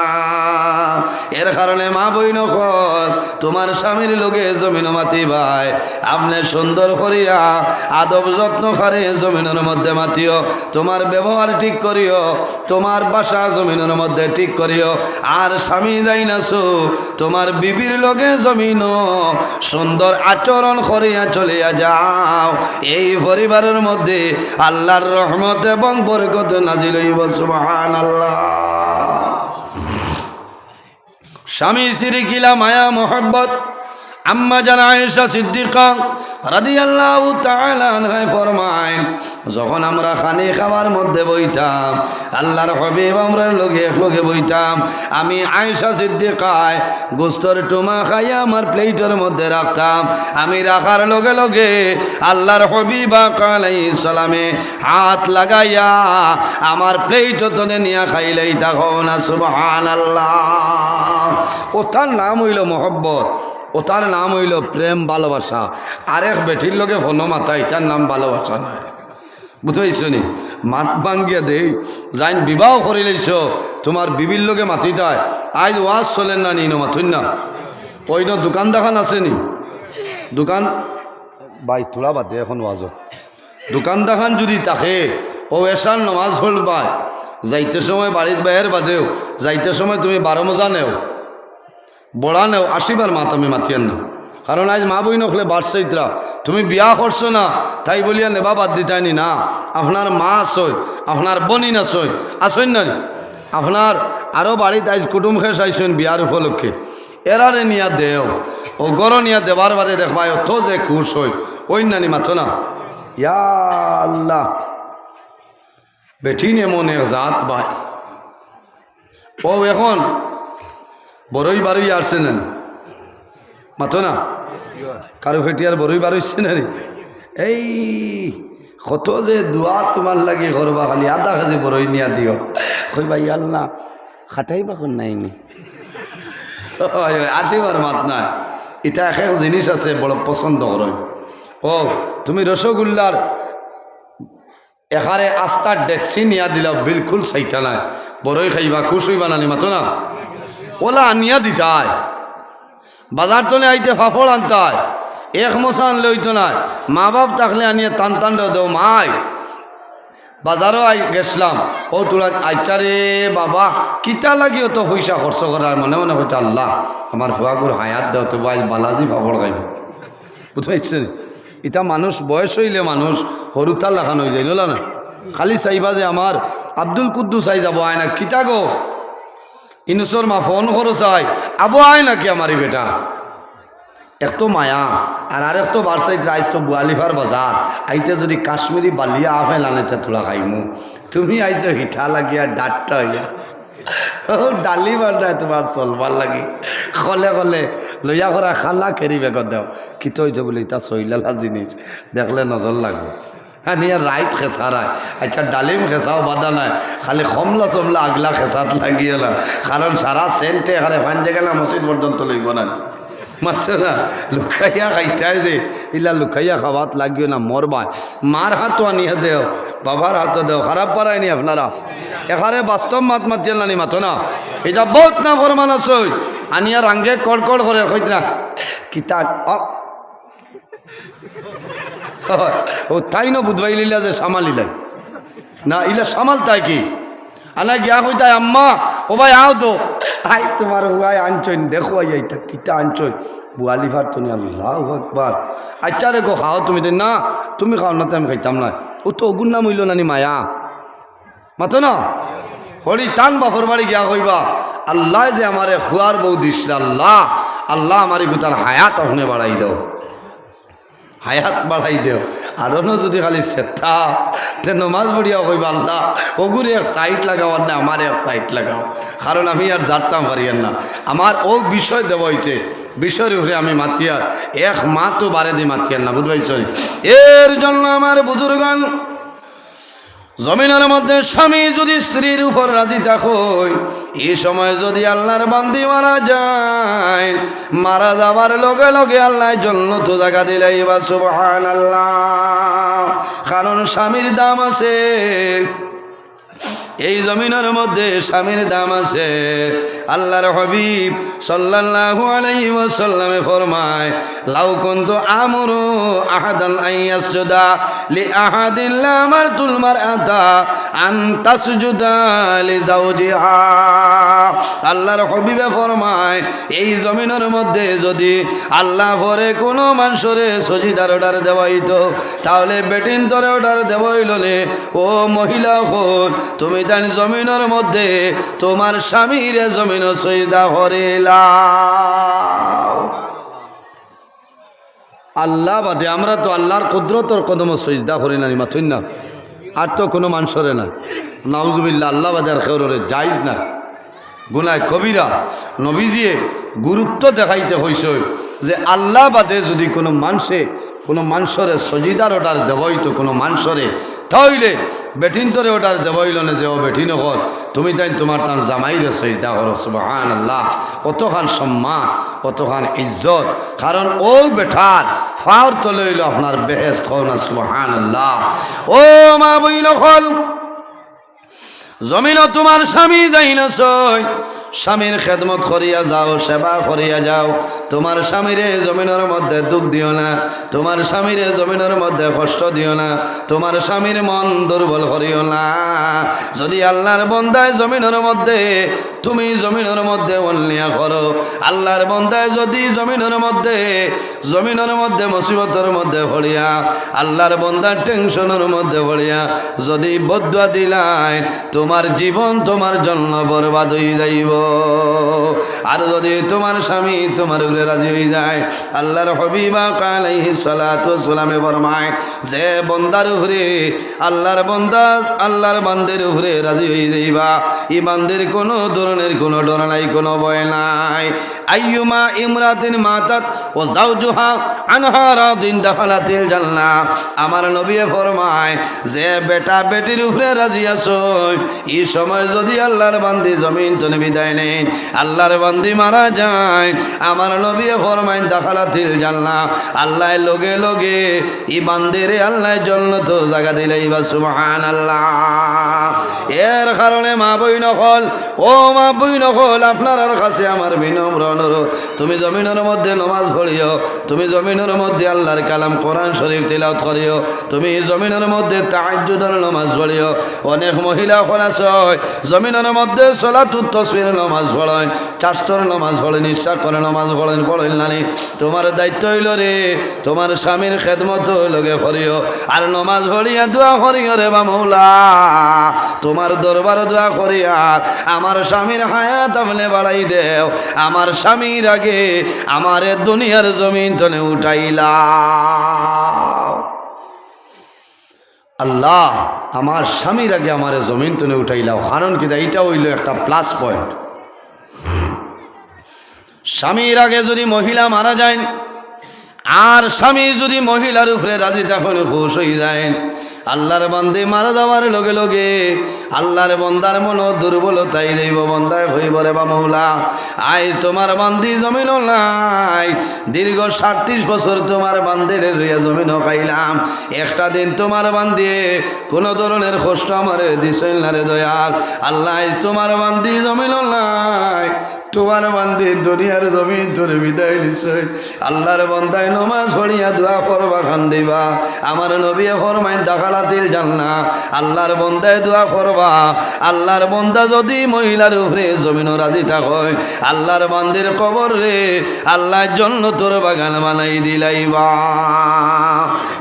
এর কারণে মা বইন তোমার স্বামীর লোকে জমিন মাতি ভাই আপনি সুন্দর করিয়া আদব যত্ন করে জমিনের মধ্যে মাতিও, তোমার ব্যবহার ঠিক করিও, তোমার বাসা জমিনের মধ্যে ঠিক করিও। আর স্বামী যাই নাছো তোমার বিবির লোকে জমিন সুন্দর আচরণ করিয়া চলিয়া যাও, এই পরিবারের মধ্যে আল্লাহর রহমত এবং বরকত নাজিল হইব। সুবহানাল্লাহ। স্বামী স্ত্রী কিলা মায়া মোহব্বত। আম্মা জান আয়েশা সিদ্দিকা রাদিয়াল্লাহু তাআলা আনহা ফরমায়, যখন আমরা খানি খাওয়ার মধ্যে বইতাম, আল্লাহর হাবিব আমরা লগে বইতাম, আমি আয়েশা সিদ্দিকায় গোস্তর টুমা খাইয়া আমার প্লেটের মধ্যে রাখতাম। আমি রাখার লগে লগে আল্লাহর হাবিব আলাইহিস সালামে হাত লাগাইয়া আমার প্লেট তনে নিয়ে খাইলেই তখন সুবহানাল্লাহ। ওটার নাম হইল মোহব্বত, ওটার নাম হইল প্রেম ভালোবাসা। আরেক বেঠির লগে ফোনো মাথা, এটার নাম ভালোবাসা নয়। বুঝতে নি মাত ভাঙ্গিয়া দেই যাইন বিবাহ করে লইছ তোমার বিবির লগে মাতি তাই আজ ওয়াজ চলেন না নিন মাথুন না। ওই ন দোকান দেখান আসেনি দোকান বাই তোলা বাদে এখন ওয়াজ দোকান দেখান যদি তাকে ও এসার নমাজ হল পায় যাইতে সময় বাড়ির বাইরের বাদেও যাইতে সময় তুমি 12 মজা নেও বড়া নেও 80বার মা তুমি মাতিয়েন না। কারণ আজ মা বই নখলে বাড়ছাইতরা তুমি বিয়া করছো না তাই বলিয়া নেবা বাদ দিতাইনি না। আপনার মা আসই, আপনার বনিন আসই, আসইন না আপনার আরও বাড়িতে আজ কুটুম খেয়ে চাইছেন বিয়ার উপলক্ষে, এরারে নিয়া দেও ও গড় নিয়া দেবার বাদে দেখবা অত যে খুশ হই ওই নানি মাথো না। ইয়া আল্লাহ বেঠিন এমন এক জাত ভাই ও এখন বড়ই বারুই আসছে না মাথো না কারো ফেটিয়ার বড়ই বারুইছে না এই কত যে দোয়া তোমার লাগে করবা খালি আধা কেজি বড়ই নিয়া দিও কই ভাই আল্লাহ খাটাই বাখন নাইনি 80বার মাত নাই। এটা এক এক জিনিস আছে বড় পছন্দ করো। ও তুমি রসগোল্লার এখানে আস্তার ডেক্সি নিয়া দিলা বিলকুল চাইটা নাই বড়ই খাইবা খুশ হইবা নানি মাতো না ওলা আনিয়া দিতায় বাজার তলে আইতে ফাফড় আনতায় এক মশা আনলে হইতো না মা বাপ থাকলে আনিয়ে টান টান দেও মাই বাজারও গেছিলাম ও তোরা আইচারে বাবা কিতা লাগিও তো পয়সা খরচ করার মনে মনে হইতো আল্লাহ আমার ফুয়াগুর হায়াত দেও তো ভাই বালাজি ফাফড় খাইব বুঝতে পারছেন। এটা মানুষ বয়স হইলে মানুষ হরুতাল লাখানো হয়ে যায় না খালি চাইবা যে আমার আব্দুল কুদ্দুস আই যাব আয় না কিতা গো ইনুসর মা ফোন করো চাই আবো আয় নাকি আমারই বেটা এক তো মায়া আর আরেক তো বারসাইড রাইস তো বুয়ালিফার বাজার আইতে যদি কাশ্মীরি বালিয়া আফে লানেতে তোলা খাইমু তুমি আইছো হিঠা লাগিয়া ডাটটা হইয়া ডালি বান্ধায় তোমার চলবার লাগি কলে কলে লইয়া করা খালা খেরি বেগত দেও কিত হয়েছে বলে এটা সইলালা জিনিস দেখলে নজর লাগবে। হ্যাঁ নিয়ে রাইত খেসারায় আচ্ছা ডালিম খেসাও বাধা নাই খালি কমলা চমলা আগলা খেসাত লাগিয়ে না কারণ সারা সেন্টে এখানে ফাঞ্জে গেলাম মসজিদ পর্যন্ত লইব না মারছে না লুকাইয়া খাইতাই যে ইলা লুকাইয়া খাওয়াত লাগিও না মরবায় মার হাতও আনিয়ে দেও বাবার হাতও দেও খারাপ পারায়নি আপনারা এখানে বাস্তব মাত মাতিয়ে নানি মাতো না এটা বহুত না ফরমান আছে আনিয়া রাঙ্গে কড়কড় করে হইত না কিতা ও তাই না বুধবাই লিলা যে সামালিলাই না ইলা সামাল তাই কি আনা গিয়া কইতাই আম্মা ও ভাই আও তো আই তোমার হুয়াই আনছইন দেখো আইতা কিতা আনছই বুয়ালিফার তুমি আল্লাহু আকবার আচ্ছা রে গো খাও তুমি না তুমি খাও না আমি খাইতাম না ও তো অগুন নাম হইল নানি মায়া মাতো না হরি টান বাপর বাড়ি গিয়া কইবা আল্লাহ যে আমারে খুয়ার বউ দিস আল্লাহ আল্লাহ আমারে গুতার হায়াত আপনি বাড়াই দাও হায়াত বাড়াই দেও আর যদি খালি সেটা তে নমাজ পড়িয়া কইবা আল্লাহ ওগুরে এক সাইড লাগাও না আমার এক সাইড লাগাও কারণ আমি আর জানতাম পারিয়েন না আমার ও বিষয় দেওয়া হয়েছে বিষয়ের উপরে আমি মাতিয়ার এক মা তো বারে দিয়ে মাতিয়ার না বুঝবাইছ। এর জন্য আমার বুজুর্গান জমিনের মধ্যে স্বামী যদি স্ত্রীর উপর রাজি থাকোই, এই সময় যদি আল্লাহর বান্দি মারা যায়, মারা যাবার লগে লগে আল্লাহ জান্নাত জায়গা দিলাই বা সুবহানাল্লাহ। কারণ স্বামীর দাম আছে, এই জমিনের মধ্যে স্বামীর দাম আছে। আল্লাহর হাবিব সাল্লাল্লাহু আলাইহি ওয়াসাল্লামে ফরমায়, লাউ কুনতু আমরু আহাদান আইয়াসজুদা লি আহাদিন লা আমারতুল মারআতা আন তাসজুদা লি যাওজিহা। আল্লাহর হাবিবে ফরমায়, এই জমিনের মধ্যে যদি আল্লাহ ভরে কোনো মানুষরে সজিদার অর্ডার দেওয়াইতো, তাহলে বেটিন তোরে অর্ডার দেওয়াইল নে, ও মহিলা হন, তুমি তাই জমিনের মধ্যে তোমার স্বামীর জমিন সজদা করিলাম। আল্লাহ বাদে আমরা তো আল্লাহর কুদরতর কদম সজদা করি না, মাথুন না, আর তো কোনো মানুষরে না। নাউজুবিল্লাহ, আল্লাহ বাদে আর খেউরে জায়েজ না, গুনাহ কবিরা। নবীজিয়ে গুরুত্ব দেখাইতে হইছে যে আল্লাহ বাদে যদি কোনো মানুষরে সজিদার অর্ডার দেবই তো কোনো মানুষরে, তাহলে বেঠিন তোরে অর্ডার দেবইল না যে ও বেঠিন হল, তুমি তাই তোমার তার জামাইরে সজদা করো। সুবহানাল্লাহ, কতখান সম্মান, কতখান ইজ্জত। কারণ ও বেঠার ফাওর তলে হইল আপনার বেহেশত। কও না সুবহানাল্লাহ। ও মা বইন হল, জমিন তোমার স্বামী যাই না সই, স্বামীর খেদমত করিয়া যাও, সেবা করিয়া যাও। তোমার স্বামীরে জমিনের মধ্যে দুঃখ দিও না, তোমার স্বামীরে জমিনের মধ্যে কষ্ট দিও না, তোমার স্বামীর মন দুর্বল করিও না। যদি আল্লাহর বন্দায় জমিনের মধ্যে তুমি জমিনের মধ্যে অন্যায় করো, আল্লাহর বন্দায় যদি জমিনের মধ্যে মুসিবতের মধ্যে পড়িয়া, আল্লাহর বন্দার টেনশনের মধ্যে পড়িয়া যদি বদুয়া দিলাই, তোমার জীবন তোমার জন্য বরবাদ হয়ে যাইব। আর যদি তোমার স্বামী তোমার উপরে রাজি হয়ে যায়, আল্লাহর হাবিব আলাইহিস সালাতু ওয়াস সালামে ফরমায়, যে বান্দার উপরে আল্লাহর বান্দের উপরে রাজি হয়ে যাইবা, এই বান্দের কোনো ধরনের কোনো ডর নাই, কোনো ভয় নাই। আইয়ুমা ইমরাতিন মাতাত ও যাওজুহা আনহা রাদিন দাখালাতিল জান্নাহ। আমার নবী ফরমায়, যে বেটা বেটির উপরে রাজি আছো, এই সময় যদি আল্লাহর বান্দি জমিন তনে বিদায় নেন, আল্লাহর বান্দি মারা যায়, আমার নবী ফরমায় দাখালাতিল জান্নাহ। আল্লাহ লগে লগে এই বান্দিরে আল্লাহ জান্নাত জায়গা দিলাইবা। সুবহানাল্লাহ। এর কারণে মা বইন হল, ও মা বইন হল, আপনার কাছে আমার বিনম্র অনুরোধ, তুমি জমিনের মধ্যে নামাজ পড়িও, তুমি জমিনের মধ্যে আল্লাহর কালাম কোরআন শরীফ তিলাওয়াত করিও, তুমি জমিনের মধ্যে তাহাজ্জুদের নামাজ পড়িও। অনেক মহিলা হল আছে জমিনের মধ্যে সালাতুত তাসবিহ নামাজ পড়েন, চারটার নামাজ পড়েন, ইশা করে নামাজ পড়েন নানি। তোমার দায়িত্ব হইল রে, তোমার স্বামীর খেদমত লগে করিও, আর নামাজ পড়িয়া দোয়া করিও রে বা মৌলা, তোমার দরবার দোয়া করিয়া আমার স্বামীর হায়াত আমলে বাড়াই দেও, আমার স্বামীর আগে আমার দুনিয়ার জমিন তনে উঠাইলা। আল্লাহ, আমার স্বামীর আগে আমার জমিন তনে উঠাইলাও। কারণ কি, এইটা হইল একটা প্লাস পয়েন্ট। স্বামীর আগে যদি মহিলা মারা যায়, আর স্বামী যদি মহিলার উপরে রাজি তখন খুশ হয়ে যায়, আল্লাহর বান্দে মারা যাওয়ার লগে লগে আল্লাহর বন্দার মন দুর্বলতাই দেব, বন্দায় হইব রে বা মৌলা, আজ তোমার বান্দি জমিন নাই, দীর্ঘ 37 বছর তোমার বান্দের জমিন খাইলাম, একটা দিন তোমার বান্দি কোনো ধরনের কষ্ট আমার দিছেন না রে দয়াল। আল্লাহ, তোমার বান্দি জমিন নাই, তোমার বান্দি দুনিয়ার জমিন তোর বিদায় দিছে, আল্লাহর বন্দায় নমাজ পড়িয়া দোয়া করবা, খান দিবা। আমার নবী ফরমায় দাখালাতিল জান্নাহ, আল্লাহর বন্দায় দোয়া করবা। আল্লাহর বন্দা যদি মহিলার উপরে জমিন রাজি থাকয়, আল্লাহর বান্দির কবর রে আল্লাহ জান্নাতের বাগান বানাই দিলাইবা।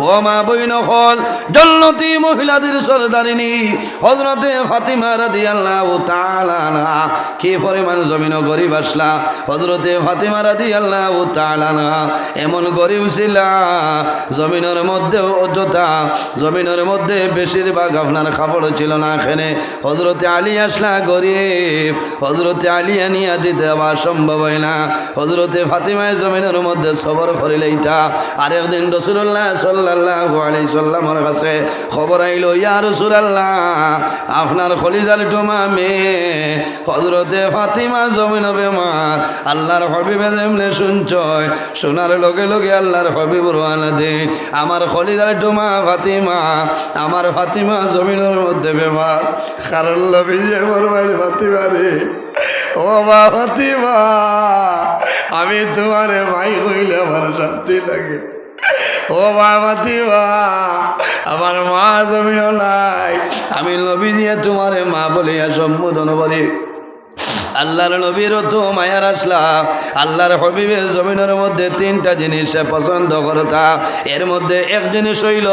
ও মা বইন হল, জান্নাতি মহিলাদের সরদারিনী হযরতে ফাতিমা রাদিয়াল্লাহু তাআলা আনহা কি পরিমাণ জমিন গরিব আসলা। হযরতে ফাতিমা রাদিয়াল্লাহু তাআলা আনহা এমন গরিব ছিল, জমিনের মধ্যে অযথা জমিনের জমিনের মধ্যে বেশিরভাগ আপনার খাবার ছিল না। এখানে হজরতে আলী আসলা গরিব, হজরতে আলী আনিয়া দিতে দেওয়া সম্ভব হয় না। হজরতে ফাতিমায় জমিনের মধ্যে সবর করিলেইতা। আরেকদিন রাসূলুল্লাহ সাল্লাল্লাহু আলাইহি সাল্লামের কাছে খবর আইল, ইয়া রাসূলুল্লাহ, আপনার খলিজার টুমা মেয়ে হজরতে ফাতিমা জমিন বেমার। আল্লাহর হবিবে যেমনে শুনছয়, শোনার লগে লগে আল্লাহর হবিব রওনা দেন, আমার খলিজার টুমা ফাতিমা, আমার ফাতিমা জমিনের মধ্যে বেমার। কারণ নবীজি ফরমাইল, ফাতিমা রে, ও মা ফাতিমা, আমি তোমারে ভাই কইলে আমার শান্তি লাগে। ও মা ফাতিমা, আমার মা জমিন নাই, আমি নবীজি তোমারে মা বলিয়া সম্বোধন করি। আল্লাহর নবীর তো মায়ার আসলা। আল্লাহর হবিবের জমিনের মধ্যে তিনটা জিনিস পছন্দ করতা। এর মধ্যে এক জিনিস হইল,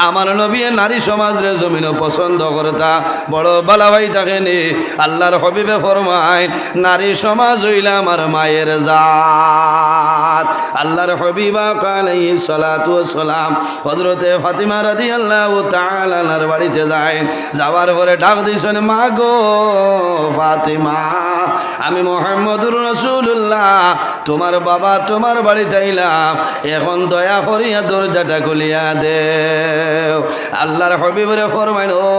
আমার নবী নারী সমাজের জমিনও পছন্দ করতা। বড় বালা ভাই থাকেনি, আল্লাহর হবিবে ফরমায়, নারী সমাজ হইল আমার মায়ের জাত। আল্লাহর হবিবা আলাইহিস সালাতু ওয়াস সালাম হযরতে ফাতিমা রাদিয়াল্লাহু তাআলা আনহার বাড়িতে যায়। যাওয়ার পরে ডাক দিয়েছেন, মা গো ফাতিমা, আমি মুহাম্মদুর রাসূলুল্লাহ, তোমার বাবা তোমার বাড়িতে আইলাম, এখন দয়া করিয়া দরজাটা খুলিয়া দেও। আল্লাহর হবিবরে ফরমাইল, ও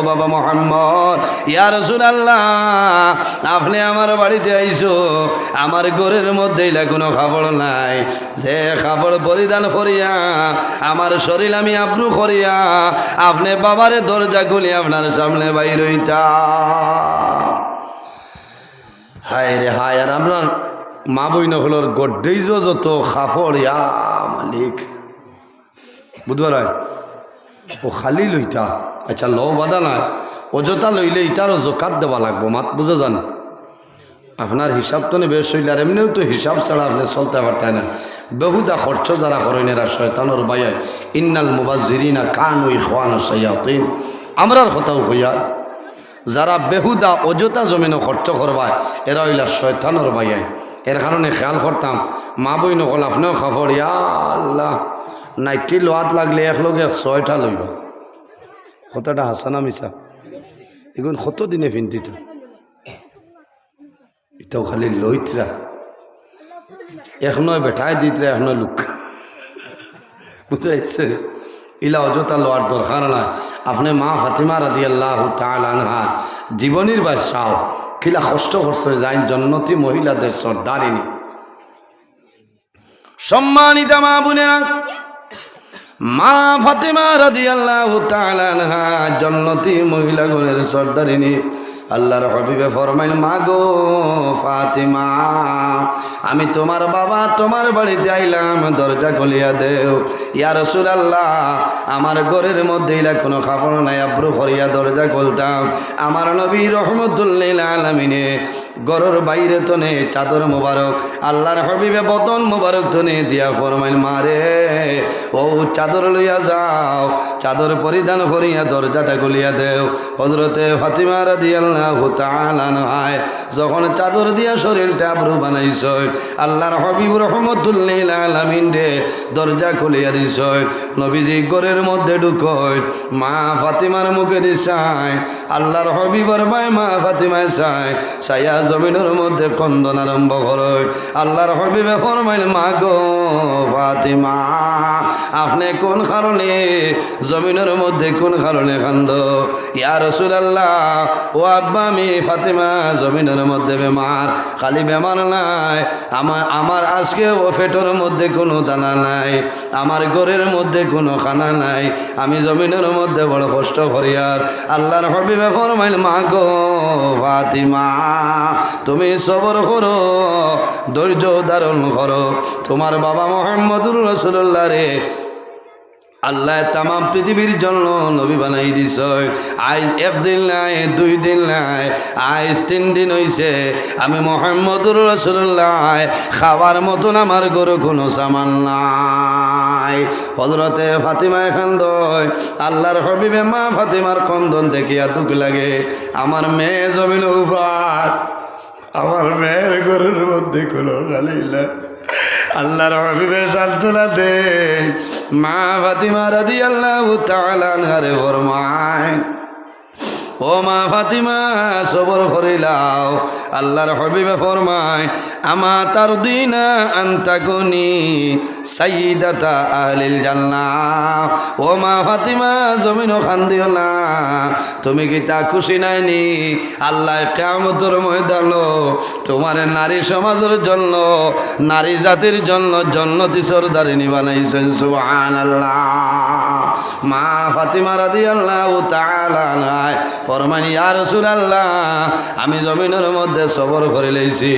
বাবা মুহাম্মদ, ইয়া রাসূলুল্লাহ, আপনি আমার বাড়িতে আইছো, আমার ঘরের মধ্যে কোনো খাবার নাই, যে খাবার পরিধান করিয়া আমার শরীর আমি আব্রু করিয়া আপনি বাবারে দরজা খুলি আপনার সামনে বাইর হইতা। হায় রে হায়, আর আপনার মা বইন হলোর গড্ডেইজ যত খাফড়, ইয়া মালিক, বুধবার হয় ও খালি লইতা। আচ্ছা লও বাধা নাই, অযথা লইলে ইটারও জকাত দেওয়া লাগবো, মাত বুঝে যান। আপনার হিসাব তো বেশ হইলে, আর এমনিও তো হিসাব ছাড়া আপনি চলতে পারতেন না। বহুদা খরচ যারা করেন এরা শয়তানোর বাইয়ায়, ইন্নাল মুবাজ্জিরিনা কানু ইখওয়ানা শায়াতিন। আমরার কথাও হইয়া যারা বেহুদা অযথা জমিনে খরচ করবায় এরা হইলা শয়তানোর বাইয়ায়। এর কারণে খেয়াল করতাম, মা বই নকল আপনিও খাফর, ইয়া আল্লাহ, নাইটি লোয়াত লাগলে একলগে 6টা লইব। কথাটা হাসানা মিছা, এগুলো কত দিনে ফিন্তিত, এটাও খালি লইতরা, এখনো বেঠায় দিতরা, এখনো লুক, বুঝতে ইলা অযথা লওয়ার দরকার নাই। আপনি মা ফাতিমা রাদিয়াল্লাহু তাআলা আনহার জীবনীর বাদশাহ কিলা কষ্ট করছে, যাই জন্নতি মহিলাদের সর্দারিনী। সম্মানিতা মা বোনেরা, মা ফাতিমা রাদিয়াল্লাহু তাআলা আনহা জন্নতি মহিলাগণের সর্দারিনী। আল্লাহর হবিবে ফরমাইল, মা গো ফাতিমা, আমি তোমার বাবা তোমার বাড়িতে আইলাম, দরজা খুলিয়া দেও। ইয়া রাসূলুল্লাহ, আমার ঘরের মধ্যে ইলা কোনো খাবার নাই, আব্রু করিয়া দরজা খুলতাম। আমার নবী রহমতুল লিল আলামিনে ঘরের বাইরে তনে চাদর মোবারক, আল্লাহর হবিবে বদন মোবারক তনে দিয়া ফরমাইল, মারে ও চাদর লইয়া যাও, চাদর পরিধান করিয়া দরজাটা খুলিয়া দেও। হযরতে ফাতিমা রাদিয়াল্লাহু তাআলা আনহা যখন চাদর দিয়া শরীরটা আবরু বানাইছ, আল্লাহর হাবিব রাহমাতুল লিল আলামিন রে দরজা খুলিয়া দিছ। নবীজি ঘরের মধ্যে ঢুকয়, মা ফাতিমার মুখে দিছায়, আল্লাহর হাবিবর ভাই মা ফাতিমায় চায়, ছায়া জমিনের মধ্যে কন্দন আরম্ভ করয়। আল্লাহর হাবিবে ফরমাইল, মা গো ফাতিমা, আপনি কোন কারণে জমিনের মধ্যে কোন কারণে কান্দ? ইয়া রাসূলুল্লাহ, ও আব্বা, আমি ফাতিমা জমিনের মধ্যে বেমার। খালি বেমার নাই, আমার আজকে ও পেটের মধ্যে কোনো দানা নাই, আমার ঘরের মধ্যে কোনো খানা নাই, আমি জমিনের মধ্যে বড় কষ্ট করি। আর আল্লাহর হাবিবে ফরমাইল, মা গো ফাতিমা, তুমি সবর করো, ধৈর্য ধারণ করো। তোমার বাবা মুহাম্মদুর রাসূলুল্লাহ রে আল্লাহ তাম পৃথিবীর জন্য নবী বানাই দিছ। আজ একদিন নাই, 2 দিন নাই, আজ 3 দিন হইছে, আমি মুহাম্মদুর রাসূলুল্লাহ খাবার মতন আমার ঘরে কোনো সামান নাই। হযরতে ফাতিমা কান্দয়, আল্লাহর হাবিবে মা ফাতিমার কন্দন দেখিয়া দুঃখ লাগে। আমার মেয়ে জমিন উপার, আমার মেয়ের ঘরের মধ্যে কোনো গালি নাই, আল্লাহর হাবিবের শাল তুলা দে মা ফাতিমা রাদিয়াল্লাহু তাআলা আনহারে ফরমায় ও মা ফাতিমা সবর করিলাও আল্লাহর হাবিবে ফরমায় আমা তারদিনা আনতাকুনি সাইয়্যিদাতা আহলিল জান্নাহ ও মা ফাতিমা জমিন খান্দিও না তুমি কি তা খুশি নাইনি আল্লাহ কিয়ামতের ময়দানে তোমার নারী সমাজের জন্য নারী জাতির জন্য জান্নাতি সরদারিনী বানাইছেন সুবহানাল্লাহ মা ফাতিমা রাদিয়াল্লাহু তাআলা আনহা ফরমানি ইয়া রাসূলুল্লাহ আমি জমিনের মধ্যে সবর করে লইছি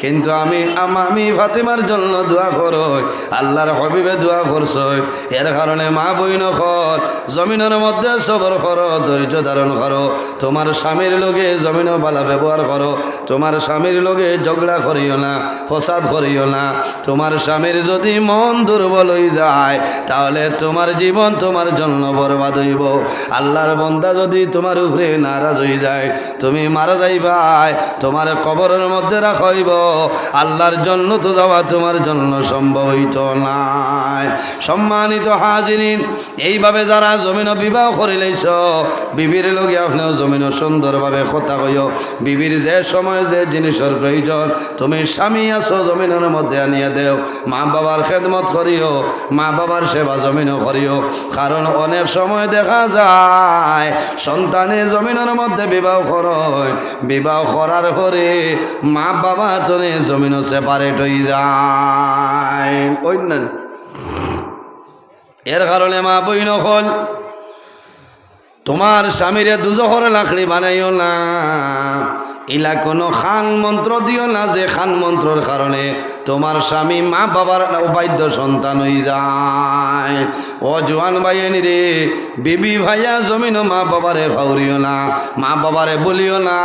কিন্তু আমি ফাতিমার জন্য দোয়া করই আল্লাহর হাবিবে দোয়া করছই এর কারণে মা বইন কর জমিনের মধ্যে সবর করো ধৈর্য ধারণ করো তোমার স্বামীর লগে জমিনও ভালো ব্যবহার করো তোমার স্বামীর লগে ঝগড়া করিও না ফসাদ করিও না তোমার স্বামীর যদি মন দুর্বল হয়ে যায় তাহলে তোমার জীবন তোমার জন্য বরবাদ হইব আল্লাহর বান্দা যদি তোমার উপরে নারাজ হয়ে যায় তুমি মারা যাইবাই তোমার কবরের মধ্যে রাখাইব আল্লাহর জন্য তো যাওয়া তোমার জন্য সম্ভব হইত নাই সম্মানিত হাজিরিন এইভাবে যারা জমিন বিবাহ করিলেছ বিবির লগে আপনিও জমিন সুন্দরভাবে কথা কইও বিবির যে সময় যে জিনিসের প্রয়োজন তুমি স্বামী আছো জমিনের মধ্যে আনিয়া দেও মা বাবার খেদমত করিও মা বাবার সেবা জমিনও করিও কারণ অনেক সময় দেখা যায় সন্তানে জমিনের মধ্যে বিবাহ করয় বিবাহ করার পরে মা বাবা তোনে জমিনও সেপারেট হয়ে যায় ওই না এর কারণে মা বই নকল তোমার স্বামীরে দুজখরে লাকড়ি বানাইও না ইলা কোনো খান মন্ত্র দিও না যে খান মন্ত্রর কারণে তোমার স্বামী মা বাবার অবাধ্য সন্তান হয়ে যায় ও জোয়ান ভাইয়েনি রে বিবি ভাইয়া জমিন মা বাবারে ভাউরিও না মা বাবারে বলিও না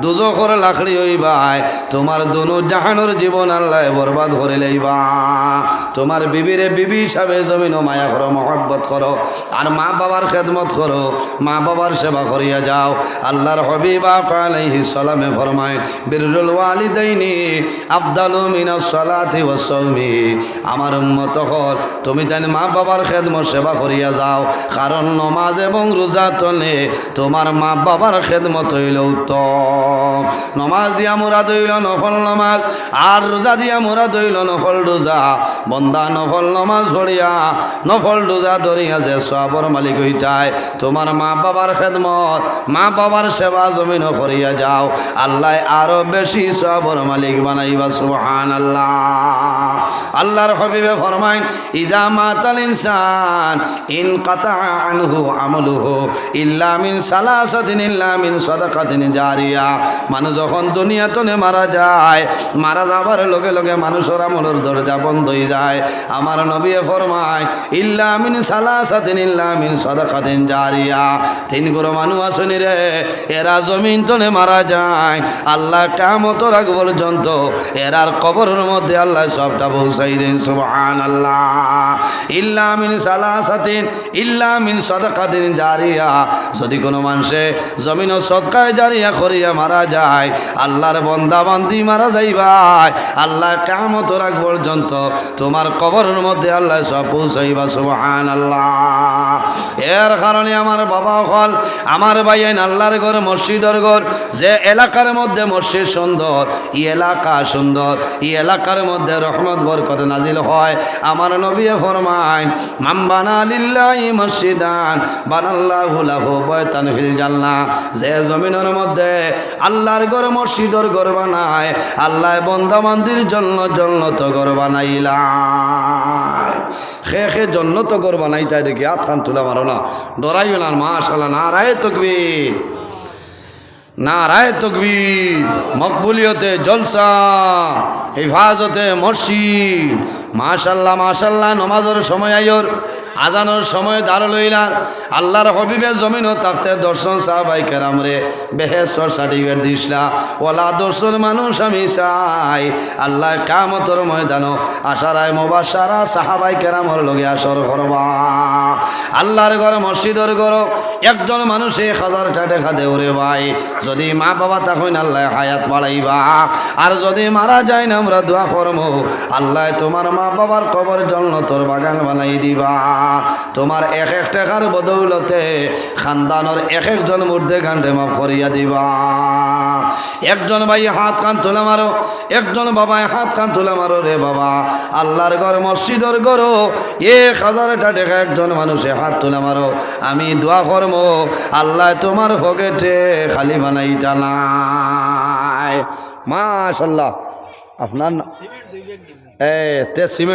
দুজখর লাকড়ি হইবাই তোমার দোনো জাহানোর জীবন আল্লাহ বরবাদ করে লইবা তোমার বিবিরে বিবি হিসাবে জমিন মায়া করো মহব্বত করো আর মা বাবার খেদমত করো মা বাবার সেবা করিয়া যাও আল্লাহর হাবিব আলাইহিস সালাম ফরমায় বিররুল ওয়ালিদাইনি আফদালু মিনাস সালাতি ওয়াস সাওমি আমার উম্মত হল তুমি তাই মা বাবার খেদমত সেবা করিয়া যাও কারণ নামাজ এবং রোজা তনে তোমার মা বাবার খেদমত হইল উত্তম নামাজ দিয়া মুরাদ হইল নফল নামাজ আর রোজা দিয়া মুরাদ হইল নফল রোজা বন্দা নফল নামাজ পড়িয়া নফল রোজা ধরিয়া যে সওয়াবের মালিক হইতায় তোমার মা বাবার খেদমত মা বাবার সেবা জমিন করিয়া যাও আল্লাহ আরো বেশি সওয়াবের মালিক বানাইবা সুবহানাল্লাহ আল্লাহর হাবিবে ফরমায় ইজা মাতাল ইনসান ইন কাতা আনহু আমলুহু ইল্লা মিন সালাসাতিন ইল্লা মিন সাদাকাতিন জারিয়া মানুষ যখন দুনিয়াতে মারা যায় মারা যাবার লগে লগে মানুষের আমলের দরজা বন্ধ হয়ে যায় আমার নবী ফরমায় ইল্লা মিন সালাসাতিন ইল্লা মিন সাদাকাতিন জারিয়া তিন গুলো মানুষ আসেনি রে এরা জমিন তনে মারা যায় আল্লাহ কিয়ামতের আগ পর্যন্ত এরার কবরের মধ্যে আল্লাহ সবটা পৌঁছাই দেন সুবহানাল্লাহ ইল্লা মিন সালাসাতিন ইল্লা মিন সাদাকাতিন জারিয়া যদি কোনো মানুষে জমিন সদকায়ে জারিয়া করিয়া মারা যায় আল্লাহর বান্দা বান্দি মারা যাইবাই আল্লাহ কিয়ামতের আগ পর্যন্ত তোমার কবরের মধ্যে আল্লাহ সব পৌঁছাইবা সুবহানাল্লাহ এর কারণে আমার বাবা হল আমার ভাইয়েন আল্লাহর ঘর মসজিদের ঘর যে এলাকার মধ্যে মসজিদ সুন্দর ই এলাকা সুন্দর ই এলাকার মধ্যে রহমত বরকত নাজিল হয় আমার নবী ফরমায় মান বানা লিল্লাহি মসজিদান বানাল্লাহু লাহু বাইতান ফিল জান্নাহ যে জমিনের মধ্যে আল্লাহর ঘর মসজিদের ঘর বানায় আল্লাহ বান্দা বান্দির জন্য জান্নাত ঘর বানাইলা খে জান্নাত ঘর বানাইতে দেখি হাত খান তুলা মারো না ডরাইও না মাশাআল্লাহ নারায়ে তাকবীর নারায়ে তাকবীর মকবুলিয়তে জলসা হিফাজতে মসজিদ মাশাআল্লাহ মাশাআল্লাহ নমাজের সময় আইর আজানোর সময় দাঁড়াল হইলার আল্লাহর হাবিবের জমিনও তাকতে দর্শন সাহাবাই কেরাম রে বেহেশতর সার্টিফিকেট দিসলা ওলা দর্শন মানুষ আমি চাই আল্লাহ কিয়ামতের ময়দানও আশারায় মুবাশশারা সাহাবাই কেরামর লগে আসর করবা আল্লাহর ঘর মসজিদের ঘর একজন মানুষ 1000 টাকা দেও রে ভাই যদি মা বাবা তখন আল্লাহ হায়াত বাড়াইবা আর যদি মারা যায় না আমরা দোয়া করবো আল্লাহ তোমার মা বাবার কবর জান্নাতের বাগান বানাই দিবা। তোমার এক এক টাকার বদৌলতে খানদানের এক একজন মধ্যে গান্ডে মাফ করিয়া দিবা। একজন ভাই হাত কান তুলে মারো, একজন বাবায় হাত কান তুলে মারো রে বাবা। আল্লাহর ঘর মসজিদের ঘর 1000টা টাকা একজন মানুষে হাত তুলে মারো। আমি দোয়া করবো আল্লাহ তোমার পকেটে খালি বানাইতা নাই। মাশাআল্লাহ। আপনার সিমেন্ট